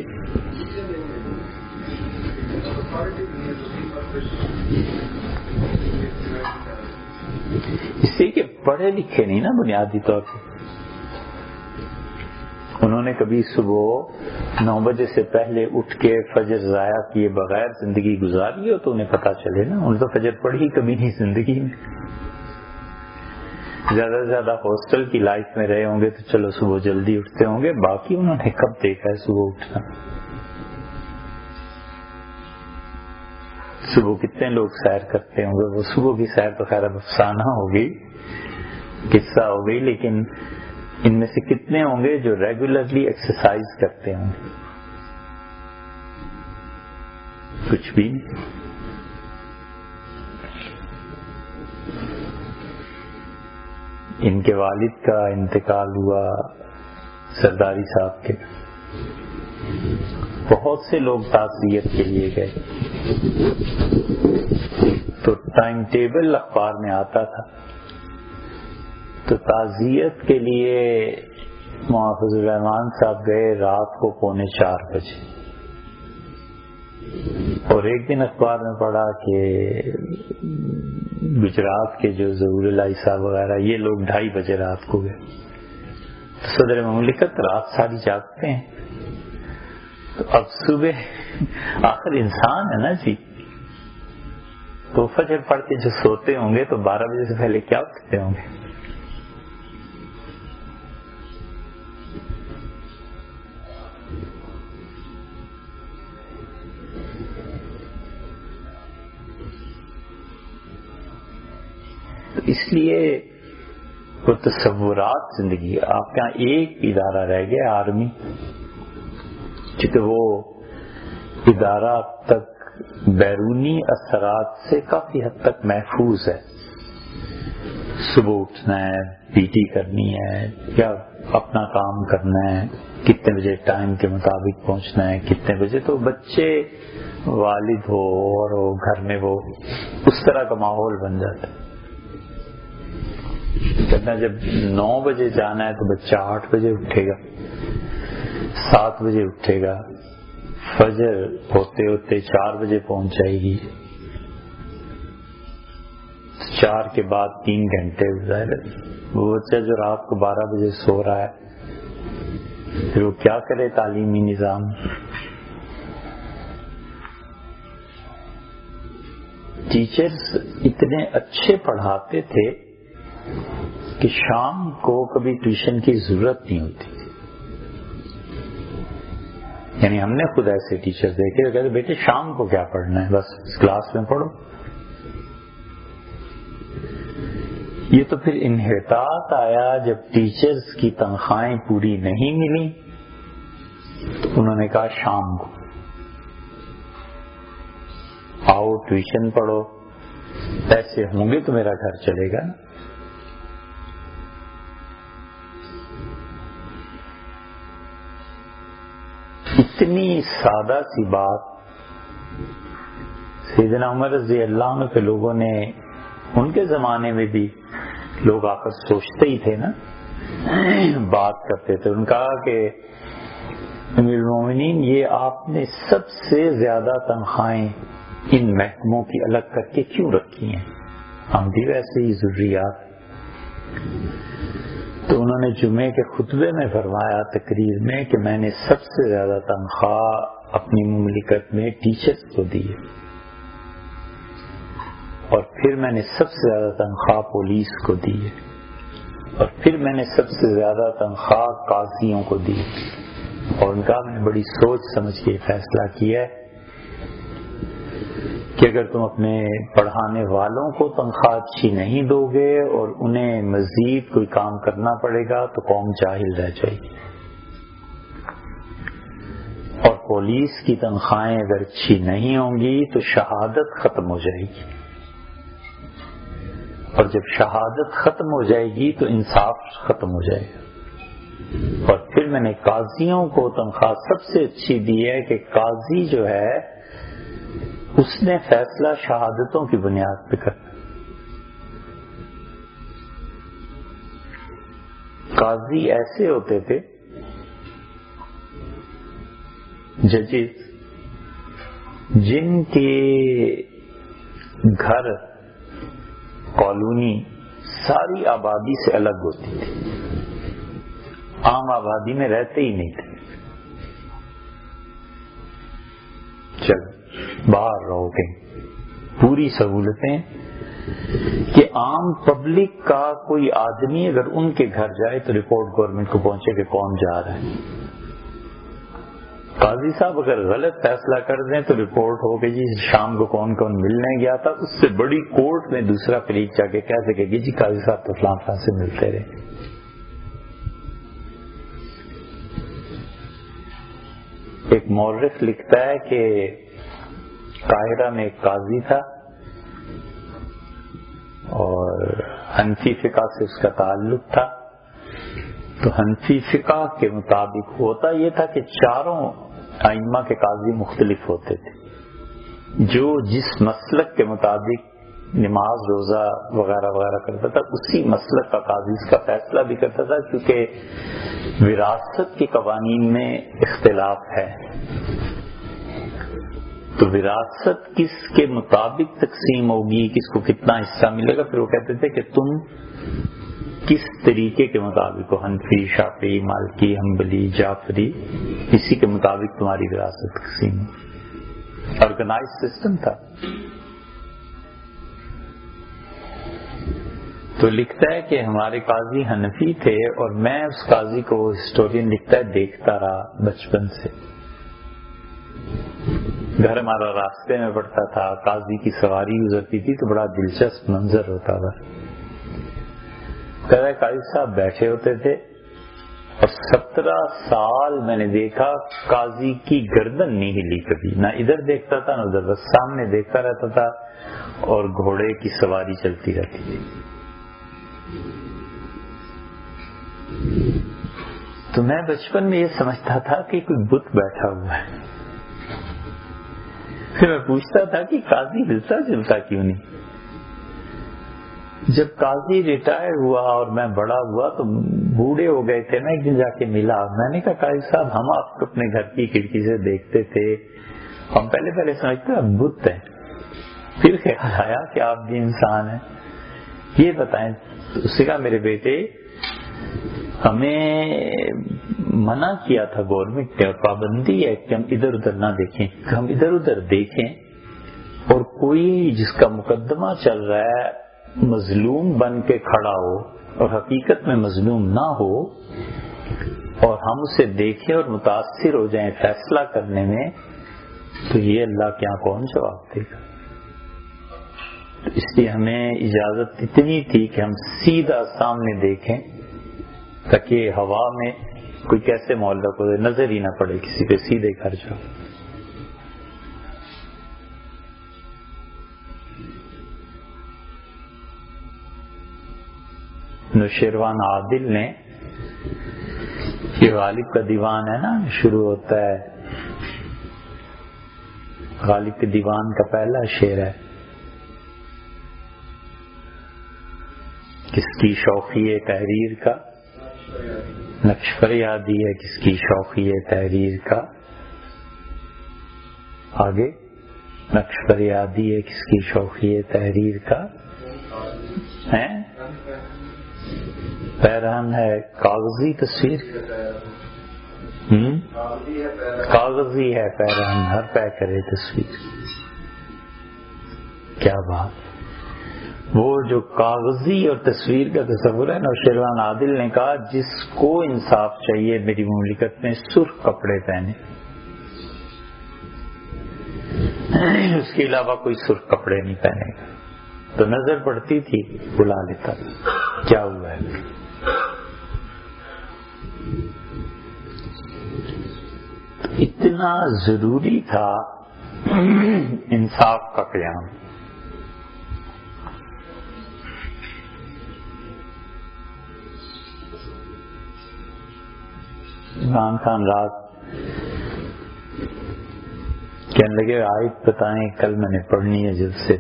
اس لیے کہ پڑھے لکھے نہیں نا بنیادی طور پہ، انہوں نے کبھی صبح 9 بجے سے پہلے اٹھ کے فجر ضائع کیے بغیر زندگی گزاری ہو تو انہیں پتا چلے نا، انہوں نے تو فجر پڑھی کبھی نہیں زندگی میں، زیادہ سے زیادہ ہاسٹل کی لائف میں رہے ہوں گے تو چلو صبح جلدی اٹھتے ہوں گے، باقی انہوں نے کب دیکھا ہے صبح اٹھنا؟ صبح کتنے لوگ سیر کرتے ہوں گے، وہ صبح کی سیر تو خیر افسانہ ہو گئی، قصہ ہو گئی، لیکن ان میں سے کتنے ہوں گے جو ریگولرلی ایکسرسائز کرتے ہوں گے؟ کچھ بھی نہیں۔ ان کے والد کا انتقال ہوا سرداری صاحب کے، بہت سے لوگ تعزیت کے لیے گئے، تو ٹائم ٹیبل اخبار میں آتا تھا، تو تعزیت کے لیے محافظ الرحمان صاحب گئے رات کو 3:45 بجے، اور ایک دن اخبار میں پڑھا کہ گجرات کے جو ظہور الہی صاحب وغیرہ یہ لوگ 2:30 بجے رات کو گئے. تو صدر مملکت رات ساری جاگتے ہیں، تو اب صبح آخر انسان ہے نا جی، تو فجر پڑھ کے جو سوتے ہوں گے تو 12 بجے سے پہلے کیا اٹھتے ہوں گے؟ تو اس لیے وہ تصورات زندگی. آپ کے یہاں ایک ادارہ رہ گیا آرمی، چونکہ وہ ادارہ اب تک بیرونی اثرات سے کافی حد تک محفوظ ہے. صبح اٹھنا ہے، پی ٹی کرنی ہے یا اپنا کام کرنا ہے، کتنے بجے ٹائم کے مطابق پہنچنا ہے، کتنے بجے، تو بچے والد ہو اور ہو گھر میں وہ اس طرح کا ماحول بن جاتا ہے. کہنا جب 9 بجے جانا ہے تو بچہ 8 بجے اٹھے گا، 7 بجے اٹھے گا، فجر ہوتے ہوتے 4 بجے پہنچ جائے گی، 4 کے بعد 3 گھنٹے ظاہر ہے وہ بچہ جو رات کو 12 بجے سو رہا ہے پھر وہ کیا کرے تعلیمی نظام. ٹیچرز اتنے اچھے پڑھاتے تھے کہ شام کو کبھی ٹیوشن کی ضرورت نہیں ہوتی. یعنی ہم نے خود ایسے ٹیچر دیکھے کہتے بیٹے شام کو کیا پڑھنا ہے، بس کلاس میں پڑھو. یہ تو پھر انحطاط آیا جب ٹیچرز کی تنخواہیں پوری نہیں ملی تو انہوں نے کہا شام کو آؤ ٹیوشن پڑھو، پیسے ہوں گے تو میرا گھر چلے گا. اتنی سادہ سی بات سیدنا عمر رضی اللہ عنہ کے لوگوں نے، ان کے زمانے میں بھی لوگ آ کر سوچتے ہی تھے نا، بات کرتے تھے. ان کہا کہ امیر المومنین یہ آپ نے سب سے زیادہ تنخواہیں ان محکموں کی الگ کر کے کیوں رکھی ہیں، ہم بھی ویسے ہی ضروریات. تو انہوں نے جمعے کے خطبے میں فرمایا تقریر میں کہ میں نے سب سے زیادہ تنخواہ اپنی مملکت میں ٹیچرز کو دی ہے، اور پھر میں نے سب سے زیادہ تنخواہ پولیس کو دی ہے، اور پھر میں نے سب سے زیادہ تنخواہ قاضیوں کو دی. اور ان کا میں نے بڑی سوچ سمجھ کے فیصلہ کیا ہے کہ اگر تم اپنے پڑھانے والوں کو تنخواہ اچھی نہیں دو گے اور انہیں مزید کوئی کام کرنا پڑے گا تو قوم جاہل رہ جائے گی. اور پولیس کی تنخواہیں اگر اچھی نہیں ہوں گی تو شہادت ختم ہو جائے گی، اور جب شہادت ختم ہو جائے گی تو انصاف ختم ہو جائے گا. اور پھر میں نے قاضیوں کو تنخواہ سب سے اچھی دی ہے کہ قاضی جو ہے اس نے فیصلہ شہادتوں کی بنیاد پہ کرنا. قاضی ایسے ہوتے تھے ججز جن کے گھر کالونی ساری آبادی سے الگ ہوتی تھی، عام آبادی میں رہتے ہی نہیں تھے. چل باہر رہو گے، پوری سہولتیں کہ عام پبلک کا کوئی آدمی اگر ان کے گھر جائے تو رپورٹ گورنمنٹ کو پہنچے کہ کون جا رہا ہے. قاضی صاحب اگر غلط فیصلہ کر دیں تو رپورٹ ہو کہ جی شام کو کون کون ملنے گیا تھا، اس سے بڑی کورٹ میں دوسرا فریق جا کے کہہ سکے گی جی قاضی صاحب تو فلاں فلاں سے ملتے رہے. ایک مورخ لکھتا ہے کہ قاہرہ میں ایک قاضی تھا اور حنفی فقہ سے اس کا تعلق تھا. تو حنفی فقہ کے مطابق ہوتا یہ تھا کہ چاروں ائمہ کے قاضی مختلف ہوتے تھے، جو جس مسلک کے مطابق نماز روزہ وغیرہ وغیرہ کرتا تھا، اسی مسلک کا قاضی اس کا فیصلہ بھی کرتا تھا، کیونکہ وراثت کے قوانین میں اختلاف ہے، تو وراثت کس کے مطابق تقسیم ہوگی، کس کو کتنا حصہ ملے گا، پھر وہ کہتے تھے کہ تم کس طریقے کے مطابق ہو، حنفی، شافعی، مالکی، حنبلی، جعفری، اسی کے مطابق تمہاری وراثت تقسیم ہو۔ آرگنائز سسٹم تھا۔ تو لکھتا ہے کہ ہمارے قاضی حنفی تھے، اور میں اس قاضی کو، ہسٹورین لکھتا ہے، دیکھتا رہا بچپن سے۔ گھر ہمارا راستے میں پڑتا تھا، قاضی کی سواری گزرتی تھی تو بڑا دلچسپ منظر ہوتا تھا۔ کہتا ہے قاضی صاحب بیٹھے ہوتے تھے، اور 17 سال میں نے دیکھا قاضی کی گردن نہیں ہلی کبھی، نہ ادھر دیکھتا تھا نہ ادھر، بس سامنے دیکھتا رہتا تھا، اور گھوڑے کی سواری چلتی رہتی تھی۔ تو میں بچپن میں یہ سمجھتا تھا کہ کوئی بت بیٹھا ہوا ہے، پھر میں پوچھتا تھا کہ قاضی ہلتا جلتا کیوں نہیں۔ جب قاضی ریٹائر ہوا اور میں بڑا ہوا تو بوڑھے ہو گئے تھے نا، ایک دن جا کے ملا، میں نے کہا قاضی صاحب ہم آپ کو اپنے گھر کی کھڑکی سے دیکھتے تھے، ہم پہلے سمجھتے آپ بت ہیں، پھر خیال آیا کہ آپ بھی انسان ہیں، یہ بتائیں۔ اس نے کہا میرے بیٹے ہمیں منع کیا تھا گورنمنٹ نے، اور پابندی ہے کہ ہم ادھر ادھر نہ دیکھیں، کہ ہم ادھر ادھر دیکھیں اور کوئی جس کا مقدمہ چل رہا ہے مظلوم بن کے کھڑا ہو اور حقیقت میں مظلوم نہ ہو، اور ہم اسے دیکھیں اور متاثر ہو جائیں فیصلہ کرنے میں، تو یہ اللہ کے یہاں کون جواب دے گا؟ تو اس لیے ہمیں اجازت اتنی تھی کہ ہم سیدھا سامنے دیکھیں، تاکہ ہوا میں کوئی کیسے معلق ہو جائے، نظر ہی نہ پڑے کسی پہ، سیدھے گھر جاؤ۔ نوشیروان عادل نے، یہ غالب کا دیوان ہے نا، شروع ہوتا ہے، غالب کے دیوان کا پہلا شعر ہے، کس کی شوقی تحریر کا نقش فریادی ہے، کس کی شوقی تحریر کا، آگے نقش فریادی ہے کس کی شوقی تحریر کا، ہے پیرہن ہے کاغذی تصویر، کاغذی ہے پیرہن ہر پہ کرے تصویر۔ کیا بات! وہ جو کاغذی اور تصویر کا تصور ہے، نوشیروان عادل نے کہا جس کو انصاف چاہیے میری مملکت میں سرخ کپڑے پہنے، اس کے علاوہ کوئی سرخ کپڑے نہیں پہنے گا۔ تو نظر پڑتی تھی بلا لیتا، کیا ہوا ہے؟ اتنا ضروری تھا انصاف کا قیام۔ عمران خان رات کہنے لگے آیت بتائیں، کل میں نے پڑھنی ہے جلد سے،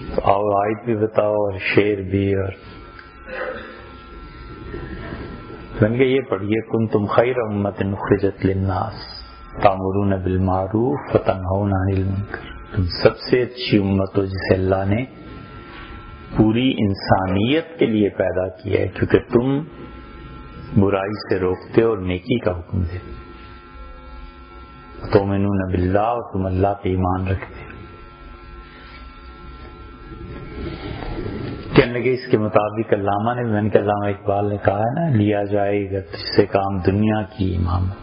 تو آؤ آیت بھی بتاؤ اور شعر بھی، اور میں نے کہا یہ پڑھیے، کنتم خیر امۃ اخرجت للناس تأمرون بالمعروف وتنہون عن المنکر، تم سب سے اچھی امت ہو جسے اللہ نے پوری انسانیت کے لیے پیدا کیا ہے، کیونکہ تم برائی سے روکتے اور نیکی کا حکم دیتے، تؤمنون باللہ، اور تم اللہ پہ ایمان رکھتے۔ کہنے لگے اس کے مطابق علامہ نے، میں نے کہا علامہ اقبال نے کہا ہے نا، لیا جائے گا تجھ سے کام دنیا کی امامت،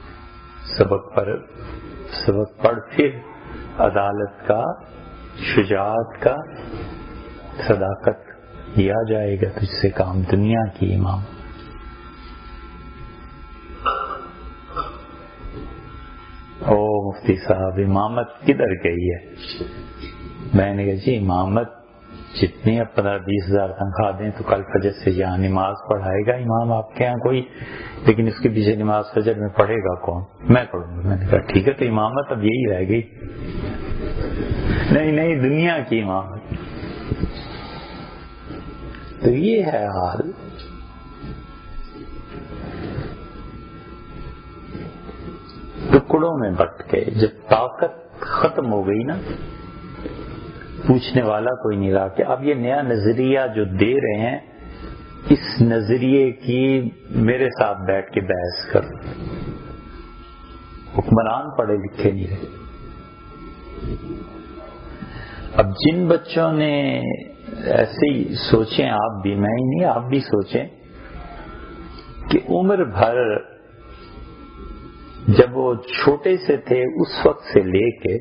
سبق پڑھ پھر عدالت کا، شجاعت کا، صداقت، لیا جائے گا تجھ سے کام دنیا کی امامت۔ او مفتی صاحب امامت کدھر گئی ہے؟ میں نے کہا جی امامت جتنی اب 15-20 ہزار تنخواہ دیں تو کل فجر سے یہاں نماز پڑھائے گا امام آپ کے یہاں کوئی، لیکن اس کے پیچھے نماز فجر میں پڑھے گا کون؟ میں پڑھوں گا۔ میں نے کہا ٹھیک ہے، تو امامت اب یہی رہ گئی۔ نئی نئی دنیا کی امامت. تو یہ ہے حال. ٹکڑوں میں بٹ کے جب طاقت ختم ہو گئی نا، پوچھنے والا کوئی نہیں رہا کہ اب یہ نیا نظریہ جو دے رہے ہیں اس نظریے کی میرے ساتھ بیٹھ کے بحث کرو. حکمران پڑھے لکھے نہیں رہے. اب جن بچوں نے ایسے ہی سوچیں، آپ بھی، میں ہی نہیں، آپ بھی سوچیں کہ عمر بھر جب وہ چھوٹے سے تھے اس وقت سے لے کے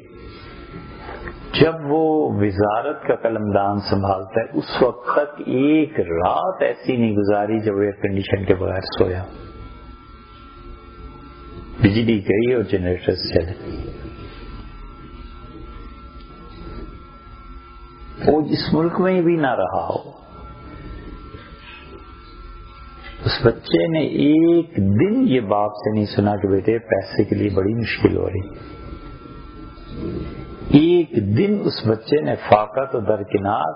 جب وہ وزارت کا قلمدان سنبھالتا ہے اس وقت تک ایک رات ایسی نہیں گزاری جب وہ ایئر کنڈیشن کے بغیر سویا. بجلی گئی اور جنریٹر چلے. وہ اس ملک میں بھی نہ رہا ہو. اس بچے نے ایک دن یہ باپ سے نہیں سنا کہ بیٹے پیسے کے لیے بڑی مشکل ہو رہی. ایک دن اس بچے نے فاقہ تو درکنار،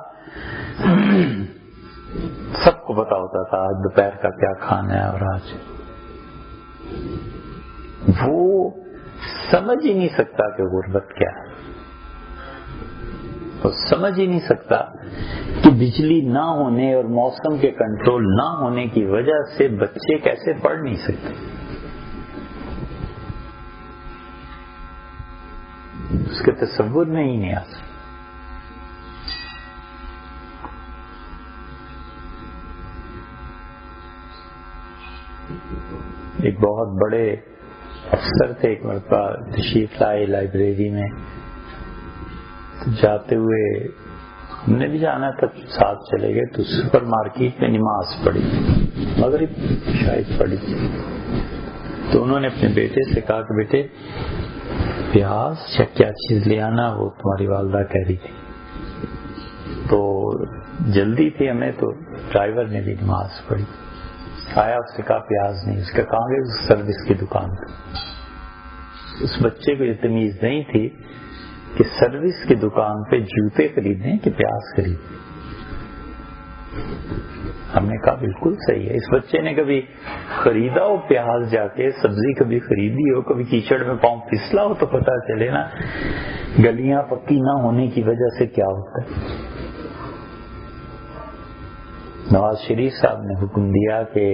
سب کو پتا ہوتا تھا آج دوپہر کا کیا کھانا ہے. اور آج وہ سمجھ ہی نہیں سکتا کہ غربت کیا ہے. وہ سمجھ ہی نہیں سکتا کہ بجلی نہ ہونے اور موسم کے کنٹرول نہ ہونے کی وجہ سے بچے کیسے پڑھ نہیں سکتے. اس کے تصور میں ہی نہیں آتا. ایک بہت بڑے افسر تھے، ایک مرتبہ تشریف لائے لائبریری میں. جاتے ہوئے ہم نے بھی جانا تھا، ساتھ چلے گئے تو سپر مارکیٹ میں نماز پڑھی، مغرب شاید پڑھی. تو انہوں نے اپنے بیٹے سے کہا کہ بیٹے پیاز کیا چیز لے آنا، وہ تمہاری والدہ کہہ رہی تھی. تو جلدی تھی ہمیں، تو ڈرائیور نے بھی نماز پڑھی. آیا، اس نے کہا پیاز نہیں. اس کا کہاں گئے اس سروس کی دکان پہ. اس بچے کو یہ تمیز نہیں تھی کہ سروس کی دکان پہ جوتے خریدیں کہ پیاز خریدیں. ہم نے کہا بالکل صحیح ہے. اس بچے نے کبھی خریدا ہو پیاز، جا کے سبزی کبھی خریدی ہو، کبھی کیچڑ میں پاؤں پھسلا ہو تو پتہ چلے نا گلیاں پکی نہ ہونے کی وجہ سے کیا ہوتا ہے. نواز شریف صاحب نے حکم دیا کہ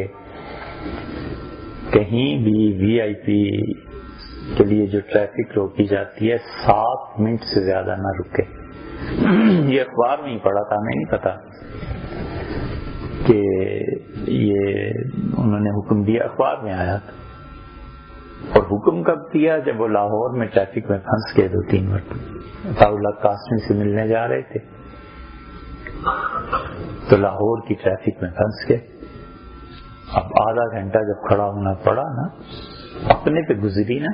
کہیں بھی وی آئی پی کے لیے جو ٹریفک روکی جاتی ہے 7 منٹ سے زیادہ نہ رکے. یہ اخبار میں ہی پڑھا تھا، ہمیں نہیں پتا کہ یہ انہوں نے حکم دیا، اخبار میں آیا تھا. اور حکم کب دیا؟ جب وہ لاہور میں ٹریفک میں پھنس گئے 2-3 مرتبہ. عطاء اللہ قاسمی سے ملنے جا رہے تھے تو لاہور کی ٹریفک میں پھنس گئے. اب آدھا گھنٹہ جب کھڑا ہونا پڑا نا، اپنے پہ گزری نا،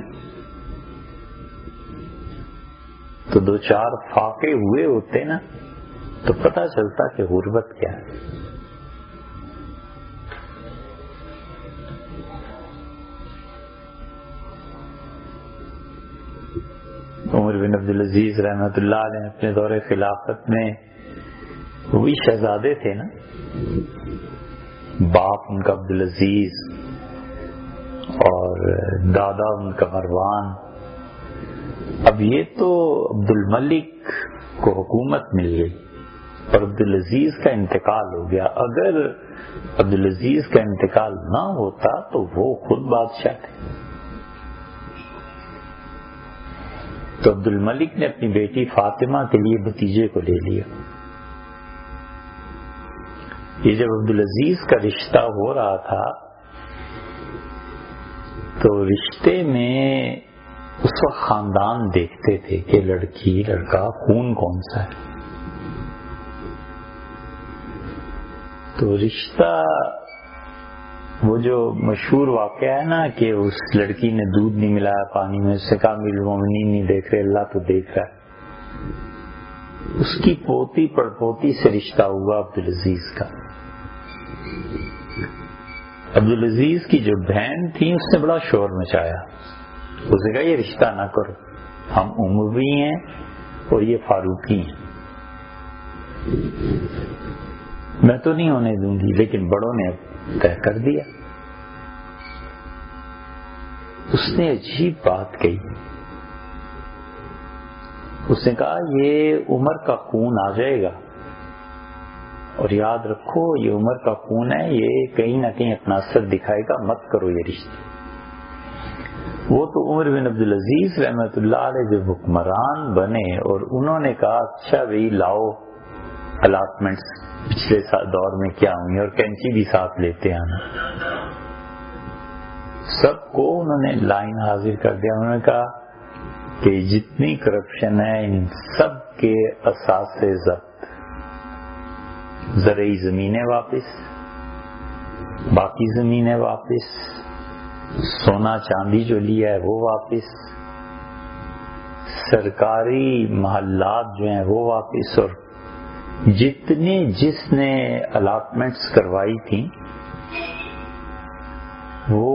تو 2-4 فاقے ہوئے ہوتے نا تو پتہ چلتا کہ غربت کیا ہے. عمر بن عبدالعزیز رحمۃ اللہ علیہ اپنے دور خلافت میں وہی شہزادے تھے نا، باپ ان کا عبدالعزیز اور دادا ان کا مروان. اب یہ تو عبد الملک کو حکومت مل گئی اور عبدالعزیز کا انتقال ہو گیا. اگر عبدالعزیز کا انتقال نہ ہوتا تو وہ خود بادشاہ تھے. تو عبد الملک نے اپنی بیٹی فاطمہ کے لیے بھتیجے کو لے لیا. یہ جب عبدالعزیز کا رشتہ ہو رہا تھا تو رشتے میں اس وقت خاندان دیکھتے تھے کہ لڑکی لڑکا خون کون سا ہے. تو رشتہ، وہ جو مشہور واقعہ ہے نا کہ اس لڑکی نے دودھ نہیں ملایا پانی میں، اس سے کہا امیر المومنین نہیں دیکھ رہے، اللہ تو دیکھ رہا ہے. اس کی پوتی پڑپوتی سے رشتہ ہوا عبدالعزیز کا. عبدالعزیز کی جو بہن تھی اس نے بڑا شور مچایا. اس نے کہا یہ رشتہ نہ کرو، ہم اموی ہیں اور یہ فاروقی ہیں، میں تو نہیں ہونے دوں گی، لیکن بڑوں نے طے کر دیا۔ اس نے عجیب بات کہی، اس نے کہا یہ عمر کا خون آ جائے گا، اور یاد رکھو یہ عمر کا خون ہے، یہ کہیں نہ کہیں اپنا اثر دکھائے گا، مت کرو یہ رشتے۔ وہ تو عمر بن عبدالعزیز رحمۃ اللہ علیہ جب حکمران بنے اور انہوں نے کہا اچھا بھائی لاؤ الاٹمنٹس پچھلے دور میں کیا ہوئی، اور کینچی بھی ساتھ لیتے آنا، سب کو انہوں نے لائن حاضر کر دیا۔ انہوں نے کہا کہ جتنی کرپشن ہے ان سب کے اساس ضبط، زرعی زمینیں واپس، باقی زمینیں واپس، سونا چاندی جو لیا ہے وہ واپس، سرکاری محلات جو ہیں وہ واپس، اور جتنے جس نے الاٹمنٹس کروائی تھیں وہ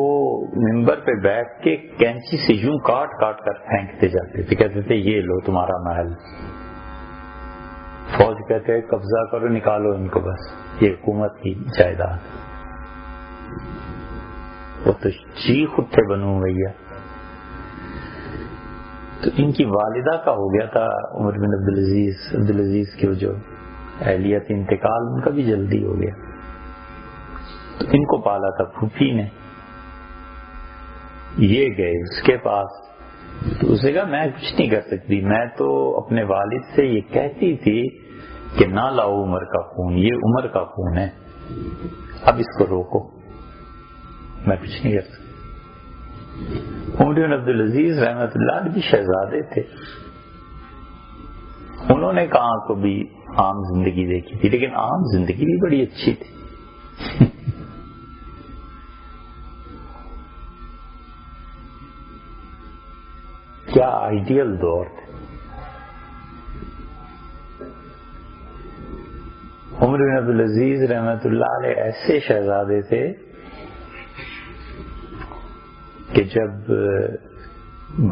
ممبر پہ بیٹھ کے کینچی سے یوں کاٹ کاٹ کر پھینکتے جاتے تھے، کہتے تھے یہ لو تمہارا محل۔ فوج کہتے قبضہ کرو، نکالو ان کو، بس یہ حکومت کی جائیداد۔ وہ تو چیخ اٹھے بنو بھیا۔ تو ان کی والدہ کا ہو گیا تھا عمر بن عبدالعزیز کی جو اہلیہ تھی انتقال، ان کا بھی جلدی ہو گیا، تو ان کو پالا تھا پھوپھی نے۔ یہ گئے اس کے پاس، تو اسے کہا میں کچھ نہیں کر سکتی، میں تو اپنے والد سے یہ کہتی تھی کہ نہ لاؤ عمر کا خون، یہ عمر کا خون ہے، اب اس کو روکو، میں کچھ نہیں کر سکتی۔ عمر بن عبدالعزیز رحمۃ اللہ علیہ بھی شہزادے تھے، انہوں نے کہاں کو بھی عام زندگی دیکھی تھی، لیکن عام زندگی بھی بڑی اچھی تھی۔ کیا آئیڈیل دور تھے۔ عمر بن عبدالعزیز رحمۃ اللہ علیہ ایسے شہزادے تھے کہ جب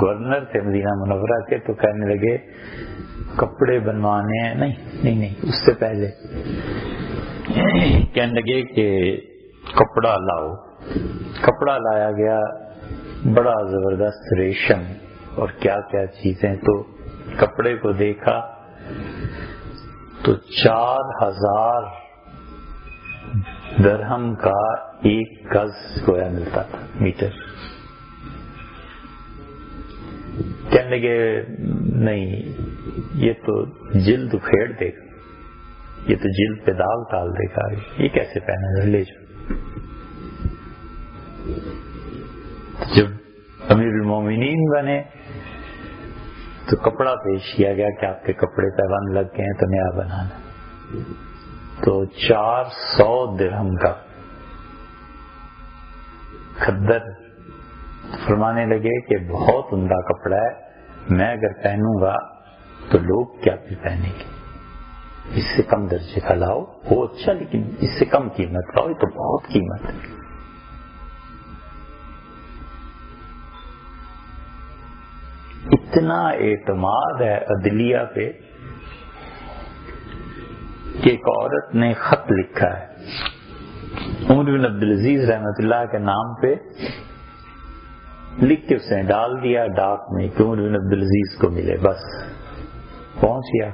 گورنر تھے مدینہ منورہ کے تو کہنے لگے کپڑے بنوانے ہیں، نہیں اس سے پہلے کہنے لگے کہ کپڑا لاؤ۔ کپڑا لایا گیا، بڑا زبردست ریشم اور کیا کیا چیزیں، تو کپڑے کو دیکھا تو 4000 درہم کا ایک گز گویا ملتا تھا، میٹر۔ کہنے لگے نہیں یہ تو جلد پھیڑ دے گا، یہ تو جلد پہ داغ ڈال دے گا، یہ کیسے پہنے گا، لے جاؤ۔ جب امیر المومنین بنے تو کپڑا پیش کیا گیا کہ آپ کے کپڑے پیوند لگ گئے ہیں تو نیا بنانا، تو 400 درہم کا کھدر۔ فرمانے لگے کہ بہت عمدہ کپڑا ہے، میں اگر پہنوں گا تو لوگ کیا بھی پہنیں گے، اس سے کم درجے کا لاؤ، وہ اچھا لیکن اس سے کم قیمت لاؤ، یہ تو بہت قیمت ہے۔ اتنا اعتماد ہے عدلیہ پہ کہ ایک عورت نے خط لکھا ہے عمر بن عبدالعزیز رحمۃ اللہ کے نام پہ، لکھ کے اس نے ڈال دیا ڈاک میں کہ عمر بن عبدالعزیز کو ملے، بس پہنچ گیا۔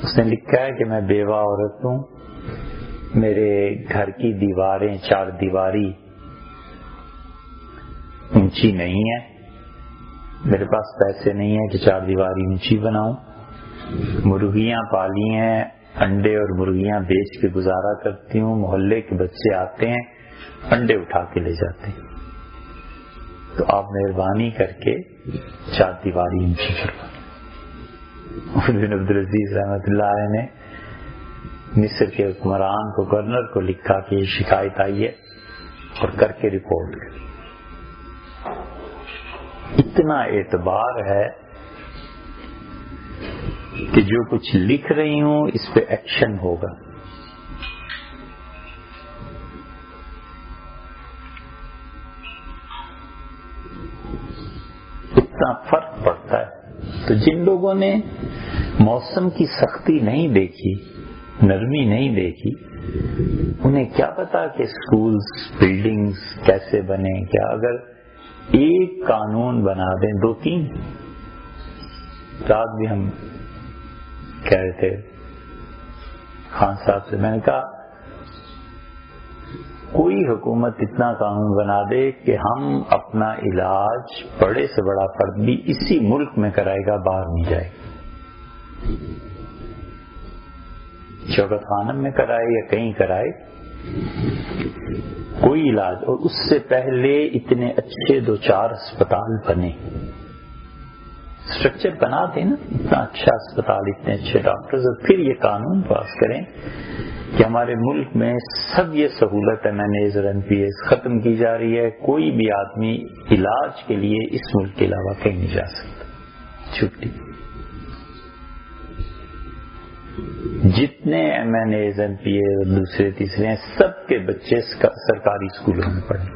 اس نے لکھا ہے کہ میں بیوہ عورت ہوں، میرے گھر کی دیواریں 4 دیواری اونچی نہیں ہے، میرے پاس پیسے نہیں ہیں کہ 4 دیواری اونچی بناؤں، مرغیاں پالی ہیں، انڈے اور مرغیاں بیچ کے گزارا کرتی ہوں، محلے کے بچے آتے ہیں انڈے اٹھا کے لے جاتے ہیں، تو آپ مہربانی کر کے 4 دیواری اونچی کروا۔ عمر بن عبدالعزیز رحمۃ اللہ علیہ نے مصر کے حکمران کو، گورنر کو لکھا کہ یہ شکایت آئی ہے اور کر کے رپورٹ کر۔ اتنا اعتبار ہے کہ جو کچھ لکھ رہی ہوں اس پہ ایکشن ہوگا۔ اتنا فرق پڑتا ہے. تو جن لوگوں نے موسم کی سختی نہیں دیکھی، نرمی نہیں دیکھی، انہیں کیا پتا کہ سکولز، بلڈنگز کیسے بنے. کیا اگر ایک قانون بنا دیں، 2-3 رات بھی ہم کہہ رہے تھے خان صاحب سے، میں نے کہا کوئی حکومت اتنا قانون بنا دے کہ ہم اپنا علاج بڑے سے بڑا فرد بھی اسی ملک میں کرائے گا، باہر نہیں جائے گا. شوکت خانم میں کرائے یا کہیں کرائے، کوئی علاج. اور اس سے پہلے اتنے اچھے 2-4 اسپتال بنے، اسٹرکچر بنا دیں نا، اتنا اچھا اسپتال، اتنے اچھے ڈاکٹرز، اور پھر یہ قانون پاس کریں کہ ہمارے ملک میں سب یہ سہولت MNAs اور MPAs ختم کی جا رہی ہے. کوئی بھی آدمی علاج کے لیے اس ملک کے علاوہ کہیں نہیں جا سکتا. چھٹی. جتنے MNAs MPAs اور دوسرے تیسرے ہیں، سب کے بچے سرکاری اسکولوں میں پڑھیں.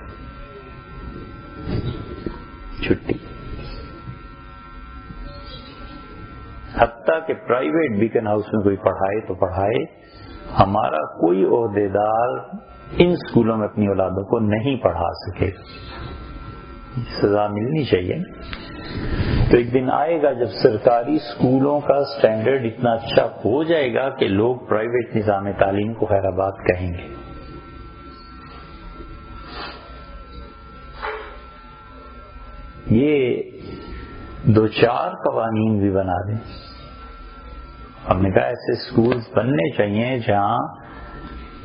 چھٹی. حتیٰ کہ پرائیویٹ بیکن ہاؤس میں کوئی پڑھائے تو پڑھائے. ہمارا کوئی عہدیدار ان اسکولوں میں اپنی اولادوں کو نہیں پڑھا سکے. سزا ملنی چاہیے. تو ایک دن آئے گا جب سرکاری اسکولوں کا سٹینڈرڈ اتنا اچھا ہو جائے گا کہ لوگ پرائیویٹ نظام تعلیم کو خیر آباد کہیں گے. یہ 2-4 قوانین بھی بنا دیں. ہم نے کہا ایسے سکولز بننے چاہیے جہاں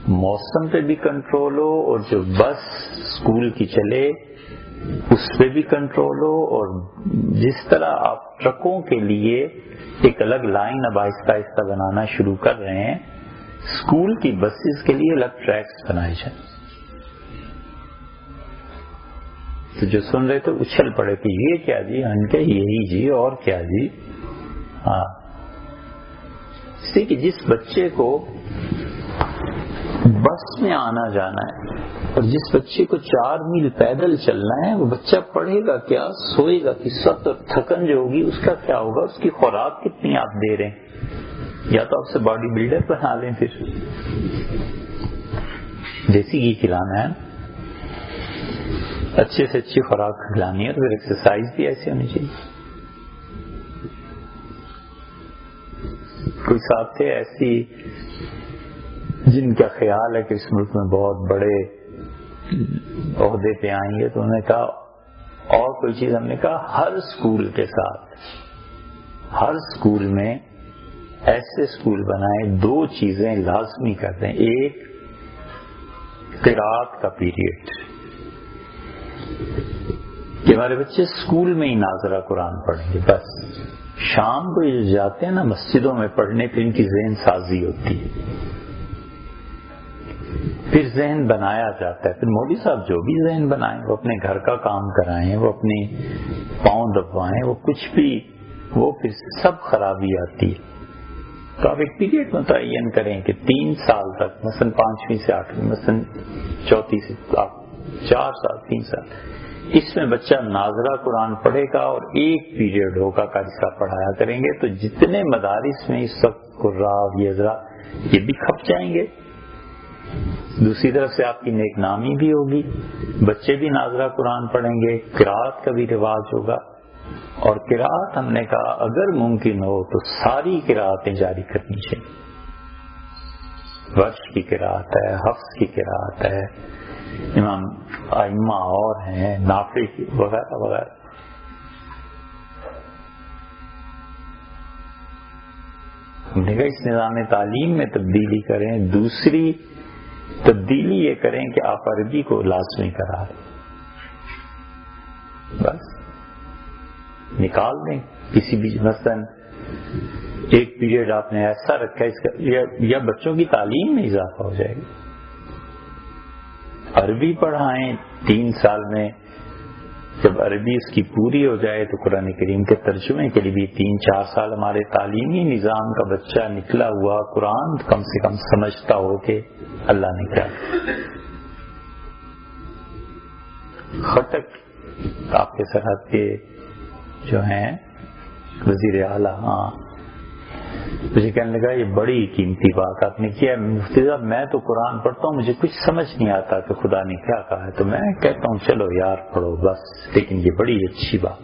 موسم پہ بھی کنٹرول ہو، اور جو بس سکول کی چلے اس پہ بھی کنٹرول ہو. اور جس طرح آپ ٹرکوں کے لیے ایک الگ لائن اب آہستہ آہستہ بنانا شروع کر رہے ہیں، سکول کی بسز کے لیے الگ ٹریکس بنائے جائیں. تو جو سن رہے تھے اچھل پڑے کہ یہ کیا جی، ہم کہ یہی جی، اور کیا جی. ہاں، اس لیے کہ جس بچے کو بس میں آنا جانا ہے اور جس بچے کو 4 میل پیدل چلنا ہے، وہ بچہ پڑھے گا کیا، سوئے گا کس وقت، اور تھکن جو ہوگی اس کا کیا ہوگا، اس کی خوراک کتنی آپ دے رہے ہیں. یا تو آپ سے باڈی بلڈر بنا لیں، پھر دیسی گھی کھلانا ہے، اچھے سے اچھی خوراک کھلانی ہے، اور پھر ایکسرسائز بھی ایسی ہونی چاہیے. کوئی صاحب تھے ایسی جن کا خیال ہے کہ اس ملک میں بہت بڑے عہدے پہ آئیں گے، تو انہوں نے کہا اور کوئی چیز. ہم نے کہا ہر اسکول کے ساتھ، ہر اسکول میں ایسے اسکول بنائیں 2 چیزیں لازمی کر دیں. ایک قرات کا پیریڈ، کہ ہمارے بچے اسکول میں ہی ناظرہ قرآن پڑھیں گے. بس شام کو یہ جاتے ہیں نا مسجدوں میں پڑھنے، پھر ان کی ذہن سازی ہوتی ہے، پھر ذہن بنایا جاتا ہے. پھر مولوی صاحب جو بھی ذہن بنائیں، وہ اپنے گھر کا کام کرائیں، وہ اپنے پاؤں دبوائیں، وہ کچھ بھی، وہ پھر سب خرابی آتی ہے. تو آپ ایک پیریڈ متعین کریں کہ 3 سال تک، مثلا 5ویں سے 8ویں، مثلا 4تھی سے 4 سال، 3 سال، اس میں بچہ ناظرہ قرآن پڑھے گا اور ایک پیریڈ ہوگا قاری صاحب پڑھایا کریں گے. تو جتنے مدارس میں اس وقت قراء یہ ذرا یہ بھی کھپ جائیں گے. دوسری طرف سے آپ کی نیک نامی بھی ہوگی، بچے بھی ناظرہ قرآن پڑھیں گے، قراءت کا بھی رواج ہوگا. اور قراءت ہم نے کہا اگر ممکن ہو تو ساری قراءتیں جاری کرنی چاہیے. ورش کی قراءت ہے، حفظ کی قراءت ہے، امام ائمہ اور ہیں، نافع وغیرہ وغیرہ. ہم نے کہا اس نظام تعلیم میں تبدیلی کریں. دوسری تبدیلی یہ کریں کہ آپ عربی کو لازمی کرا دیں، بس نکال دیں. کسی بھی مثلا ایک پیریڈ آپ نے ایسا رکھا ہے اس کا، یا بچوں کی تعلیم میں اضافہ ہو جائے گا. عربی پڑھائیں 3 سال میں، جب عربی اس کی پوری ہو جائے تو قرآن کریم کے ترجمے کے لیے بھی 3-4 سال ہمارے تعلیمی نظام کا بچہ نکلا ہوا قرآن کم سے کم سمجھتا ہو کہ اللہ نے کیا. خٹک آپ کے سرحد کے جو ہیں وزیر اعلیٰ، ہاں، مجھے کہنے لگا یہ بڑی قیمتی بات آپ نے کیا مفتی صاحب، میں تو قرآن پڑھتا ہوں مجھے کچھ سمجھ نہیں آتا کہ خدا نے کیا کہا ہے، تو میں کہتا ہوں چلو یار پڑھو بس، لیکن یہ بڑی اچھی بات،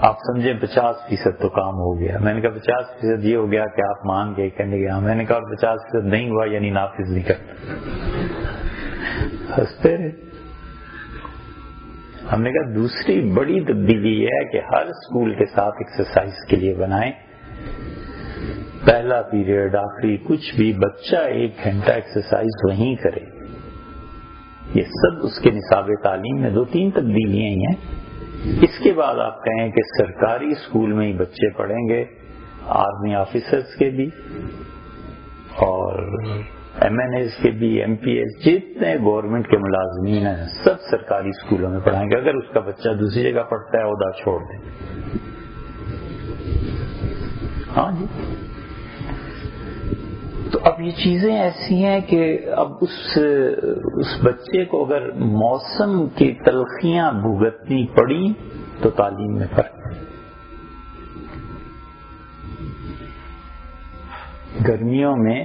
آپ سمجھیں 50% تو کام ہو گیا۔ میں نے کہا 50% یہ ہو گیا کہ آپ مان گئے، کہنے گیا میں نے کہا 50% نہیں ہوا یعنی نافذ نہیں کرتا، ہنستے رہے۔ ہم نے کہا دوسری بڑی تبدیلی یہ ہے کہ ہر اسکول کے ساتھ ایکسرسائز کے لیے بنائیں، پہلا پیریڈ آخری کچھ بھی بچہ 1 گھنٹہ ایکسرسائز وہیں کرے۔ یہ سب اس کے نصاب تعلیم میں 2-3 تبدیلیاں ہی ہیں۔ اس کے بعد آپ کہیں کہ سرکاری اسکول میں ہی بچے پڑھیں گے، آرمی آفیسرز کے بھی اور ایم این ایز کے بھی، ایم پی ایز، جتنے گورنمنٹ کے ملازمین ہیں سب سرکاری اسکولوں میں پڑھائیں گے۔ اگر اس کا بچہ دوسری جگہ پڑھتا ہے عہدہ چھوڑ دیں۔ ہاں جی، تو اب یہ چیزیں ایسی ہیں کہ اب اس بچے کو اگر موسم کی تلخیاں بھگتنی پڑی تو تعلیم میں فرق ہے۔ گرمیوں میں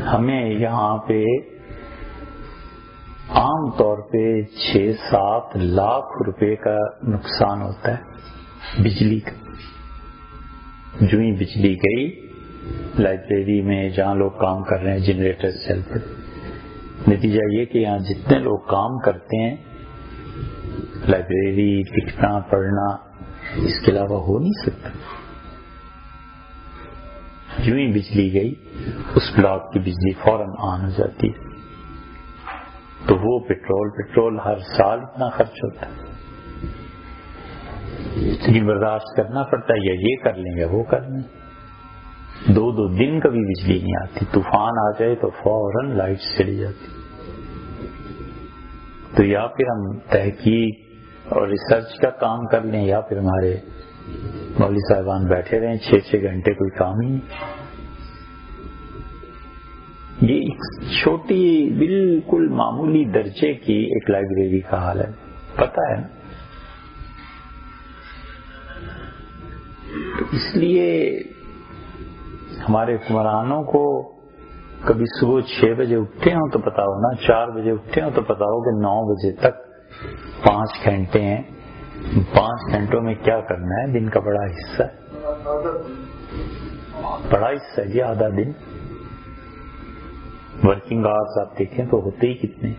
ہمیں یہاں پہ عام طور پہ 6-7 لاکھ روپے کا نقصان ہوتا ہے بجلی کا۔ جو ہی بجلی گئی لائبریری میں جہاں لوگ کام کر رہے ہیں جنریٹر چل پڑے، نتیجہ یہ کہ یہاں جتنے لوگ کام کرتے ہیں لائبریری لکھنا پڑھنا اس کے علاوہ ہو نہیں سکتا۔ جو ہی بجلی گئی اس بلاک کی بجلی فوراً آن ہو جاتی ہے، تو وہ پیٹرول ہر سال اتنا خرچ ہوتا ہے، اتنی برداشت کرنا پڑتا ہے، یا یہ کر لیں گے وہ کر لیں۔ 2 دن کبھی بجلی نہیں آتی، طوفان آ جائے تو فوراً لائٹ چلی جاتی۔ تو یا پھر ہم تحقیق اور ریسرچ کا کام کر لیں، یا پھر ہمارے مولوی صاحبان بیٹھے رہیں 6 گھنٹے کوئی کام ہی نہیں۔ یہ ایک چھوٹی بالکل معمولی درجے کی ایک لائبریری کا حال ہے، پتہ ہے نا۔ تو اس لیے ہمارے حکمرانوں کو کبھی صبح 6 بجے اٹھتے ہوں تو پتا ہو نا، 4 بجے اٹھتے ہوں تو پتا ہو کہ 9 بجے تک 5 گھنٹے ہیں، 5 گھنٹوں میں کیا کرنا ہے۔ دن کا بڑا حصہ ہے، بڑا حصہ ہے جی، آدھا دن۔ ورکنگ آورز آپ دیکھیں تو ہوتے ہی کتنے،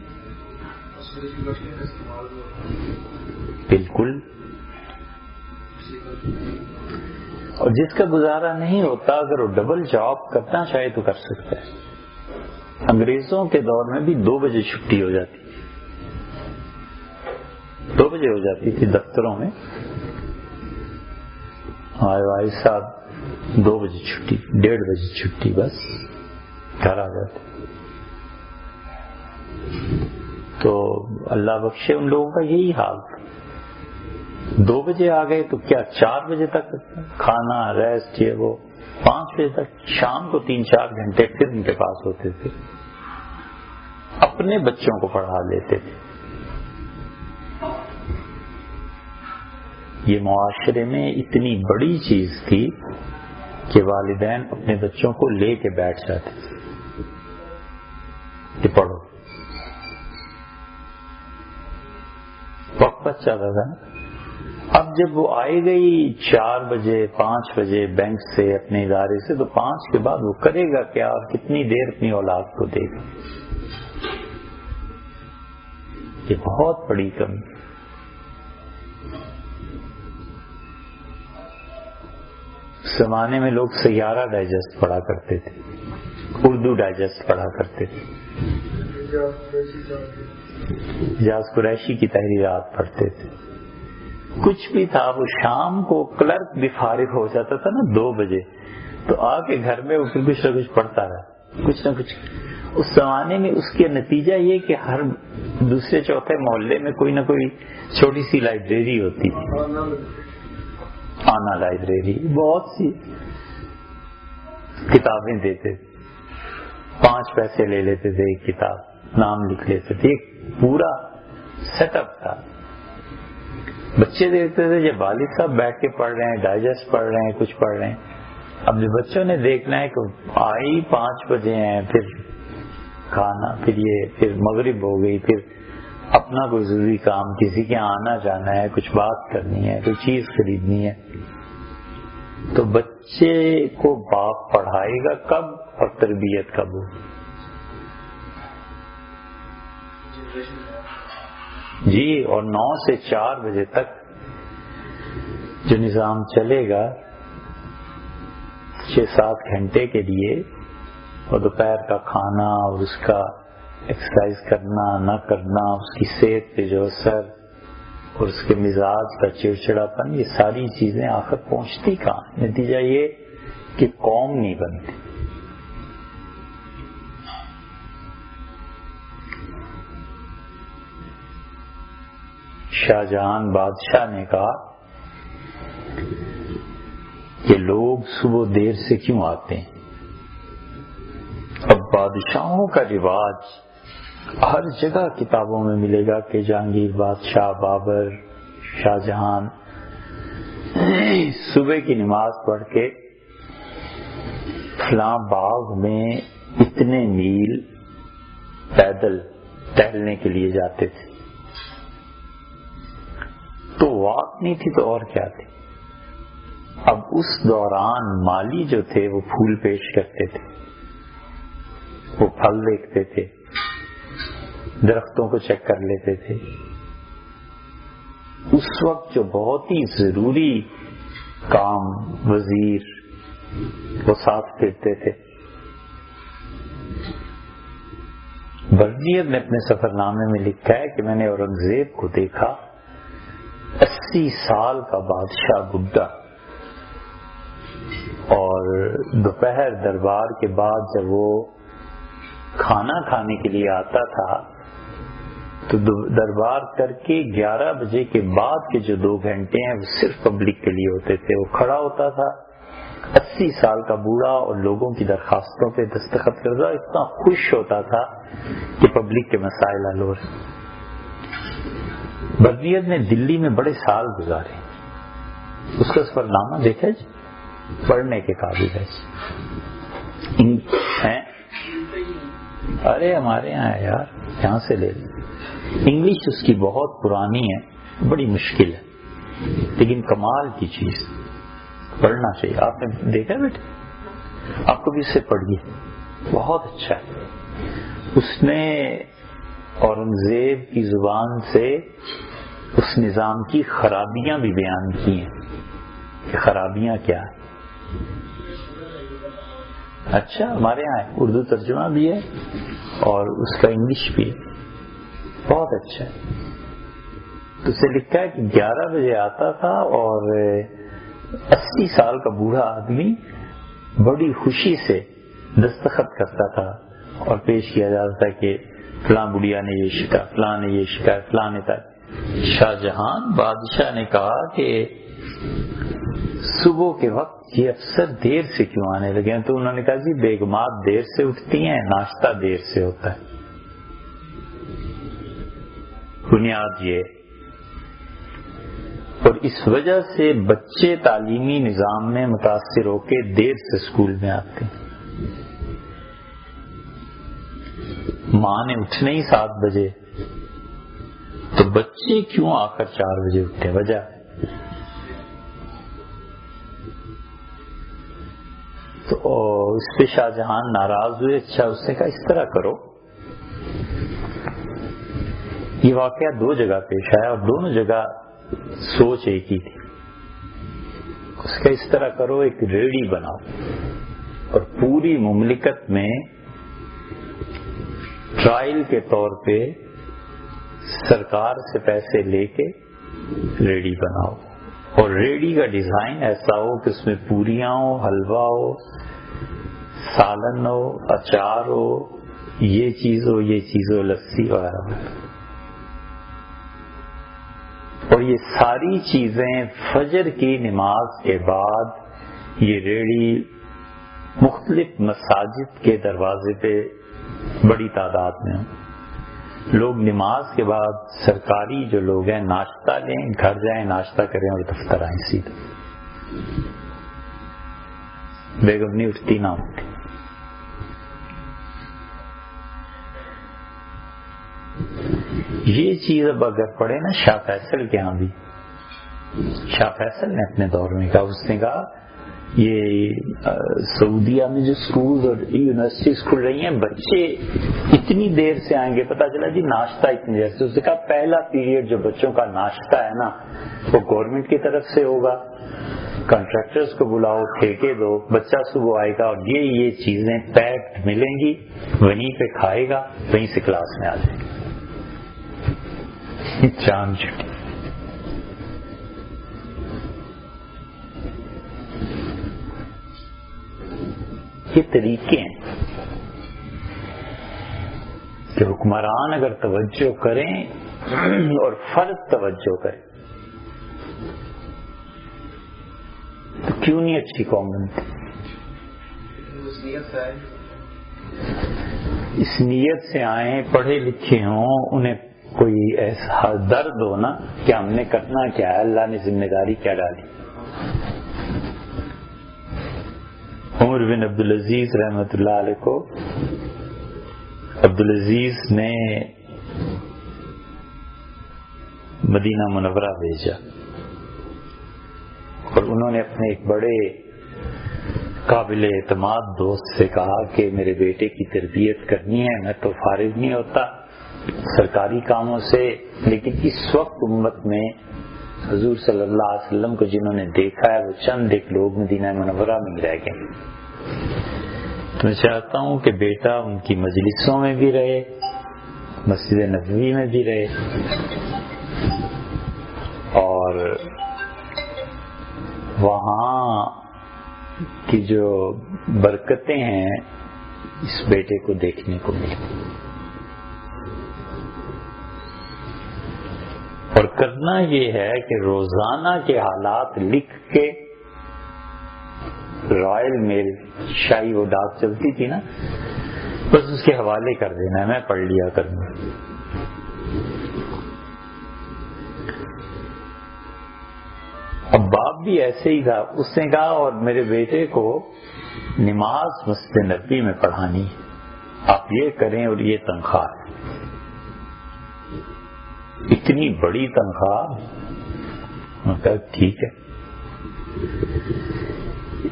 بالکل۔ اور جس کا گزارا نہیں ہوتا اگر وہ ڈبل جاب کرنا چاہے تو کر سکتا ہے۔ انگریزوں کے دور میں بھی 2 بجے چھٹی ہو جاتی، 2 بجے ہو جاتی تھی دفتروں میں۔ ہمارے والد صاحب 2 بجے چھٹی، 1:30 بجے چھٹی، بس گھر آ جاتے۔ تو اللہ بخشے ان لوگوں کا یہی حال تھا، 2 بجے آ گئے تو کیا 4 بجے تک کھانا ریسٹ یہ وہ، 5 بجے تک شام کو 3-4 گھنٹے پھر ان کے پاس ہوتے تھے، اپنے بچوں کو پڑھا لیتے تھے۔ یہ معاشرے میں اتنی بڑی چیز تھی کہ والدین اپنے بچوں کو لے کے بیٹھ جاتے تھے کہ پڑھو، وقت بچ جاتا تھا نا۔ اب جب وہ آئے گئی 4 بجے 5 بجے بینک سے اپنے ادارے سے، تو 5 کے بعد وہ کرے گا کیا اور کتنی دیر اپنی اولاد کو دے گا؟ یہ بہت بڑی کمی۔ اس زمانے میں لوگ سیارہ ڈائجسٹ پڑھا کرتے تھے، اردو ڈائجسٹ پڑھا کرتے تھے، اجاز قریشی کی تحریرات پڑھتے تھے، کچھ بھی تھا۔ وہ شام کو کلرک بھی فارغ ہو جاتا تھا نا 2 بجے، تو آ کے گھر میں وہ پھر کچھ نہ کچھ پڑھتا رہا، کچھ نہ کچھ۔ اس زمانے میں اس کے نتیجہ یہ کہ ہر دوسرے چوتھے محلے میں کوئی نہ کوئی چھوٹی سی لائبریری ہوتی تھی، آنا لائبریری، بہت سی کتابیں دیتے تھے، 5 پیسے لے لیتے تھے ایک کتاب، نام لکھ لیتے تھے، ایک پورا سیٹ اپ تھا۔ بچے دیکھتے تھے جب والد صاحب بیٹھ کے پڑھ رہے ہیں، ڈائجسٹ پڑھ رہے ہیں، کچھ پڑھ رہے ہیں. اب جو بچوں نے دیکھنا ہے کہ آئی 5 بجے ہیں، پھر کھانا، پھر مغرب ہو گئی، پھر اپنا کوئی ضروری کام، کسی کے آنا جانا ہے، کچھ بات کرنی ہے، کوئی چیز خریدنی ہے. تو بچے کو باپ پڑھائے گا کب اور تربیت کب ہوگی؟ جی. اور 9 سے 4 بجے تک جو نظام چلے گا 6-7 گھنٹے کے لیے، اور دوپہر کا کھنا اور اس کا ایکسرسائز کرنا نہ کرنا، اس کی صحت پہ جو اثر اور اس کے مزاج کا چڑچڑاپن، یہ ساری چیزیں آخر پہنچتی کہاں؟ نتیجہ یہ کہ قوم نہیں بنتی. شاہجہان بادشاہ نے کہا کہ لوگ صبح دیر سے کیوں آتے ہیں؟ اب بادشاہوں کا رواج ہر جگہ کتابوں میں ملے گا کہ جہانگیر بادشاہ، بابر، شاہجہان صبح کی نماز پڑھ کے فلاں باغ میں اتنے میل پیدل ٹہلنے کے لیے جاتے تھے. تو واک نہیں تھی تو اور کیا تھی؟ اب اس دوران مالی جو تھے وہ پھول پیش کرتے تھے، وہ پھل دیکھتے تھے، درختوں کو چیک کر لیتے تھے. اس وقت جو بہت ہی ضروری کام وزیر وہ ساتھ پھرتے تھے. برنیت نے اپنے سفر نامے میں لکھا ہے کہ میں نے اورنگزیب کو دیکھا، 80 سال کا بادشاہ بڈھا، اور دوپہر دربار کے بعد جب وہ کھانا کھانے کے لیے آتا تھا تو دربار کر کے 11 بجے کے بعد کے جو 2 گھنٹے ہیں وہ صرف پبلک کے لیے ہوتے تھے. وہ کھڑا ہوتا تھا 80 سال کا بوڑھا اور لوگوں کی درخواستوں پہ دستخط کرتا، اتنا خوش ہوتا تھا کہ پبلک کے مسائل حل ہو رہے. برنیت نے دلی میں بڑے سال گزارے، اس کا سفر نامہ دیکھا جی، پڑھنے کے قابل ہے. ارے ہمارے یہاں ہے یار، یہاں سے لے لیں. انگلش اس کی بہت پرانی ہے، بڑی مشکل ہے، لیکن کمال کی چیز، پڑھنا چاہیے. آپ نے دیکھا بیٹے؟ آپ کو بھی اس سے پڑھیے، بہت اچھا ہے. اس نے اورنگزیب کی زبان سے اس نظام کی خرابیاں بھی بیان کی ہیں کہ خرابیاں کیا ہیں. اچھا، ہمارے یہاں ہے، اردو ترجمہ بھی ہے اور اس کا انگلش بھی ہے، بہت اچھا ہے. تو اسے لکھا ہے کہ 11 بجے آتا تھا اور 80 سال کا بوڑھا آدمی بڑی خوشی سے دستخط کرتا تھا اور پیش کیا جاتا تھا کہ فلاں بڑھیا نے یہ شکا، فلاں نے یہ شکا، فلاں نے تھا. شاہجہان بادشاہ نے کہا کہ صبح کے وقت یہ افسر دیر سے کیوں آنے لگے ہیں؟ تو انہوں نے کہا جی بیگمات دیر سے اٹھتی ہیں، ناشتہ دیر سے ہوتا ہے. بنیاد یہ، اور اس وجہ سے بچے تعلیمی نظام میں متاثر ہو کے دیر سے اسکول میں آتے ہیں. ماں نے اٹھنا ہی 7 بجے، تو بچے کیوں آ کر 4 بجے اٹھتے؟ وجہ تو اس پہ شاہجہان ناراض ہوئے. اچھا، اس نے کہا اس طرح کرو. یہ واقعہ 2 جگہ پیش آیا اور دونوں جگہ سوچ ایک ہی تھی. اس کا اس طرح کرو، ایک ریڑھی بناؤ اور پوری مملکت میں ٹرائل کے طور پہ سرکار سے پیسے لے کے ریڑھی بناؤ، اور ریڑھی کا ڈیزائن ایسا ہو کہ اس میں پوریاں ہو، حلوہ ہو، سالن ہو، اچار ہو، یہ چیز ہو، یہ چیز ہو، لسی وغیرہ ہو. اور یہ ساری چیزیں فجر کی نماز کے بعد یہ ریڑھی مختلف مساجد کے دروازے پہ بڑی تعداد میں ہوں. لوگ نماز کے بعد سرکاری جو لوگ ہیں ناشتہ لیں، گھر جائیں ناشتہ کریں اور دفتر آئیں سیدھے. بیگم نہیں اٹھتی نہ اٹھتی. یہ چیز اب اگر پڑھے نا شاہ فیصل کے ہاں بھی، شاہ فیصل نے اپنے دور میں کہا، اس نے کہا یہ سعودیہ میں جو سکول اور یونیورسٹیز کھل رہی ہیں، بچے اتنی دیر سے آئیں گے، پتا چلا جی ناشتہ اتنی دیر سے. اس نے کہا پہلا پیریڈ جو بچوں کا ناشتہ ہے نا وہ گورنمنٹ کی طرف سے ہوگا، کنٹریکٹرز کو بلاؤ، ٹھیکے دو، بچہ صبح آئے گا اور یہ چیزیں پیکڈ ملیں گی، وہیں پہ کھائے گا، وہیں سے کلاس میں آ جائے گا. چاند چھٹی. یہ طریقے ہیں کہ حکمران اگر توجہ کریں اور فرد توجہ کریں تو کیوں نہیں اچھی قوم بنتی. اس نیت سے آئیں، پڑھے لکھے ہوں، انہیں کوئی ایسا درد ہو نا کہ ہم نے کرنا کیا ہے، اللہ نے ذمہ داری کیا ڈالی. عمر بن عبدالعزیز رحمۃ اللہ علیہ کو عبدالعزیز نے مدینہ منورہ بھیجا اور انہوں نے اپنے ایک بڑے قابل اعتماد دوست سے کہا کہ میرے بیٹے کی تربیت کرنی ہے، میں تو فارغ نہیں ہوتا سرکاری کاموں سے، لیکن اس وقت امت میں حضور صلی اللہ علیہ وسلم کو جنہوں نے دیکھا ہے وہ چند ایک لوگ مدینہ منورہ میں ہی رہ گئے. تو میں چاہتا ہوں کہ بیٹا ان کی مجلسوں میں بھی رہے، مسجد نبوی میں بھی رہے، اور وہاں کی جو برکتیں ہیں اس بیٹے کو دیکھنے کو ملی. اور کرنا یہ ہے کہ روزانہ کے حالات لکھ کے رائل میل، شاہی وہ ڈاک چلتی تھی نا، بس اس کے حوالے کر دینا ہے، میں پڑھ لیا کروں. اب باپ بھی ایسے ہی تھا، اس نے کہا اور میرے بیٹے کو نماز مسجد نبوی میں پڑھانی ہے، آپ یہ کریں اور یہ تنخواہ ہے. اتنی بڑی تنخواہ. میں کہا ٹھیک ہے.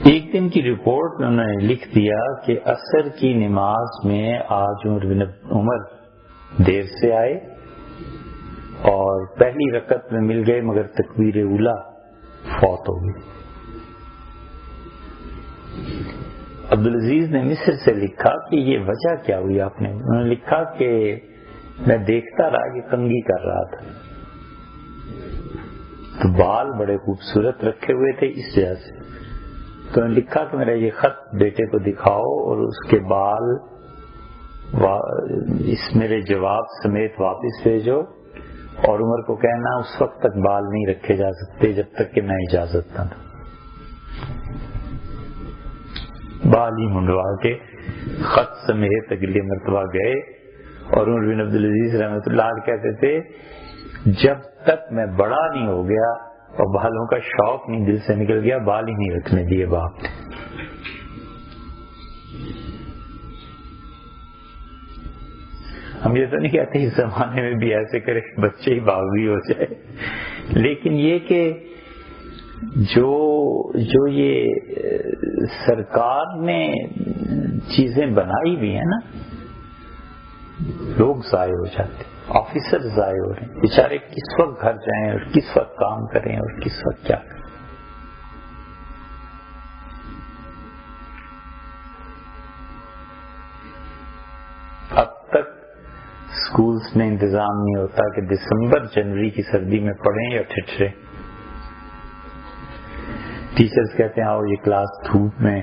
ایک دن کی رپورٹ میں انہوں نے لکھ دیا کہ عصر کی نماز میں آج عمر دیر سے آئے اور پہلی رکعت میں مل گئے مگر تکبیر اولا فوت ہو گئی. عبدالعزیز نے مصر سے لکھا کہ یہ وجہ کیا ہوئی آپ نے. انہوں نے لکھا کہ میں دیکھتا رہا کہ کنگھی کر رہا تھا، تو بال بڑے خوبصورت رکھے ہوئے تھے اس وجہ سے. تو نے لکھا کہ میرا یہ خط بیٹے کو دکھاؤ اور اس کے بال اس میرے جواب سمیت واپس بھیجو، اور عمر کو کہنا اس وقت تک بال نہیں رکھے جا سکتے جب تک کہ میں اجازت نہ دوں. بال ہی منڈوا کے خط سمیت اگلی مرتبہ گئے، اور عمر بن عبدالعزیز رحمۃ اللہ علیہ کہتے تھے جب تک میں بڑا نہیں ہو گیا اور بالوں کا شوق نہیں دل سے نکل گیا، بال ہی نہیں رکھنے دیے باپ نے. ہم یہ تو نہیں کہتے اس زمانے میں بھی ایسے کرے بچے ہی باغی ہو جائے، لیکن یہ کہ جو یہ سرکار نے چیزیں بنائی بھی ہیں نا، لوگ ضائع ہو جاتے، آفیسر ضائع ہو رہے ہیں بیچارے، کس وقت گھر جائیں اور کس وقت کام کریں اور کس وقت کیا کریں. اب تک اسکولس میں انتظام نہیں ہوتا کہ دسمبر جنوری کی سردی میں پڑھیں یا ٹھٹریں. ٹیچرز کہتے ہیں آؤ یہ کلاس دھوپ میں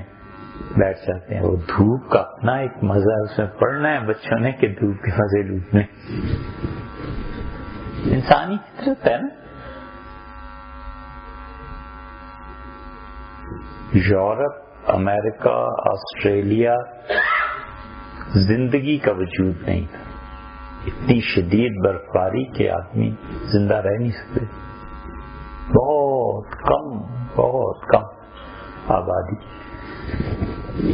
بیٹھ جاتے ہیں. وہ دھوپ کا اپنا ایک مزہ ہے، اس میں پڑھنا ہے بچوں نے کہ دھوپ کے مزے لوٹنے. انسانی فطرت ہے نا. یورپ، امریکہ، آسٹریلیا زندگی کا وجود نہیں تھا. اتنی شدید برفباری کے آدمی زندہ رہ نہیں سکتے، بہت کم آبادی.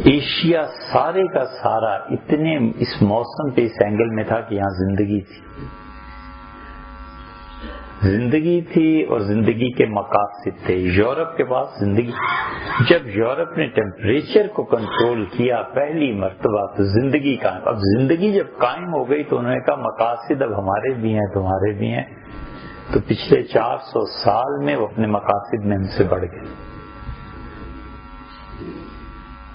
ایشیا سارے کا سارا اتنے اس موسم پہ اس اینگل میں تھا کہ یہاں زندگی تھی اور زندگی کے مقاصد تھے. یورپ کے پاس زندگی، جب یورپ نے ٹیمپریچر کو کنٹرول کیا پہلی مرتبہ تو زندگی قائم. اب زندگی جب قائم ہو گئی تو انہوں نے کہا مقاصد اب ہمارے بھی ہیں تمہارے بھی ہیں. تو پچھلے 400 سال میں وہ اپنے مقاصد میں ہم سے بڑھ گئے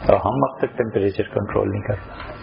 اور ہم اب تک ٹیمپریچر کنٹرول نہیں کر پاتے.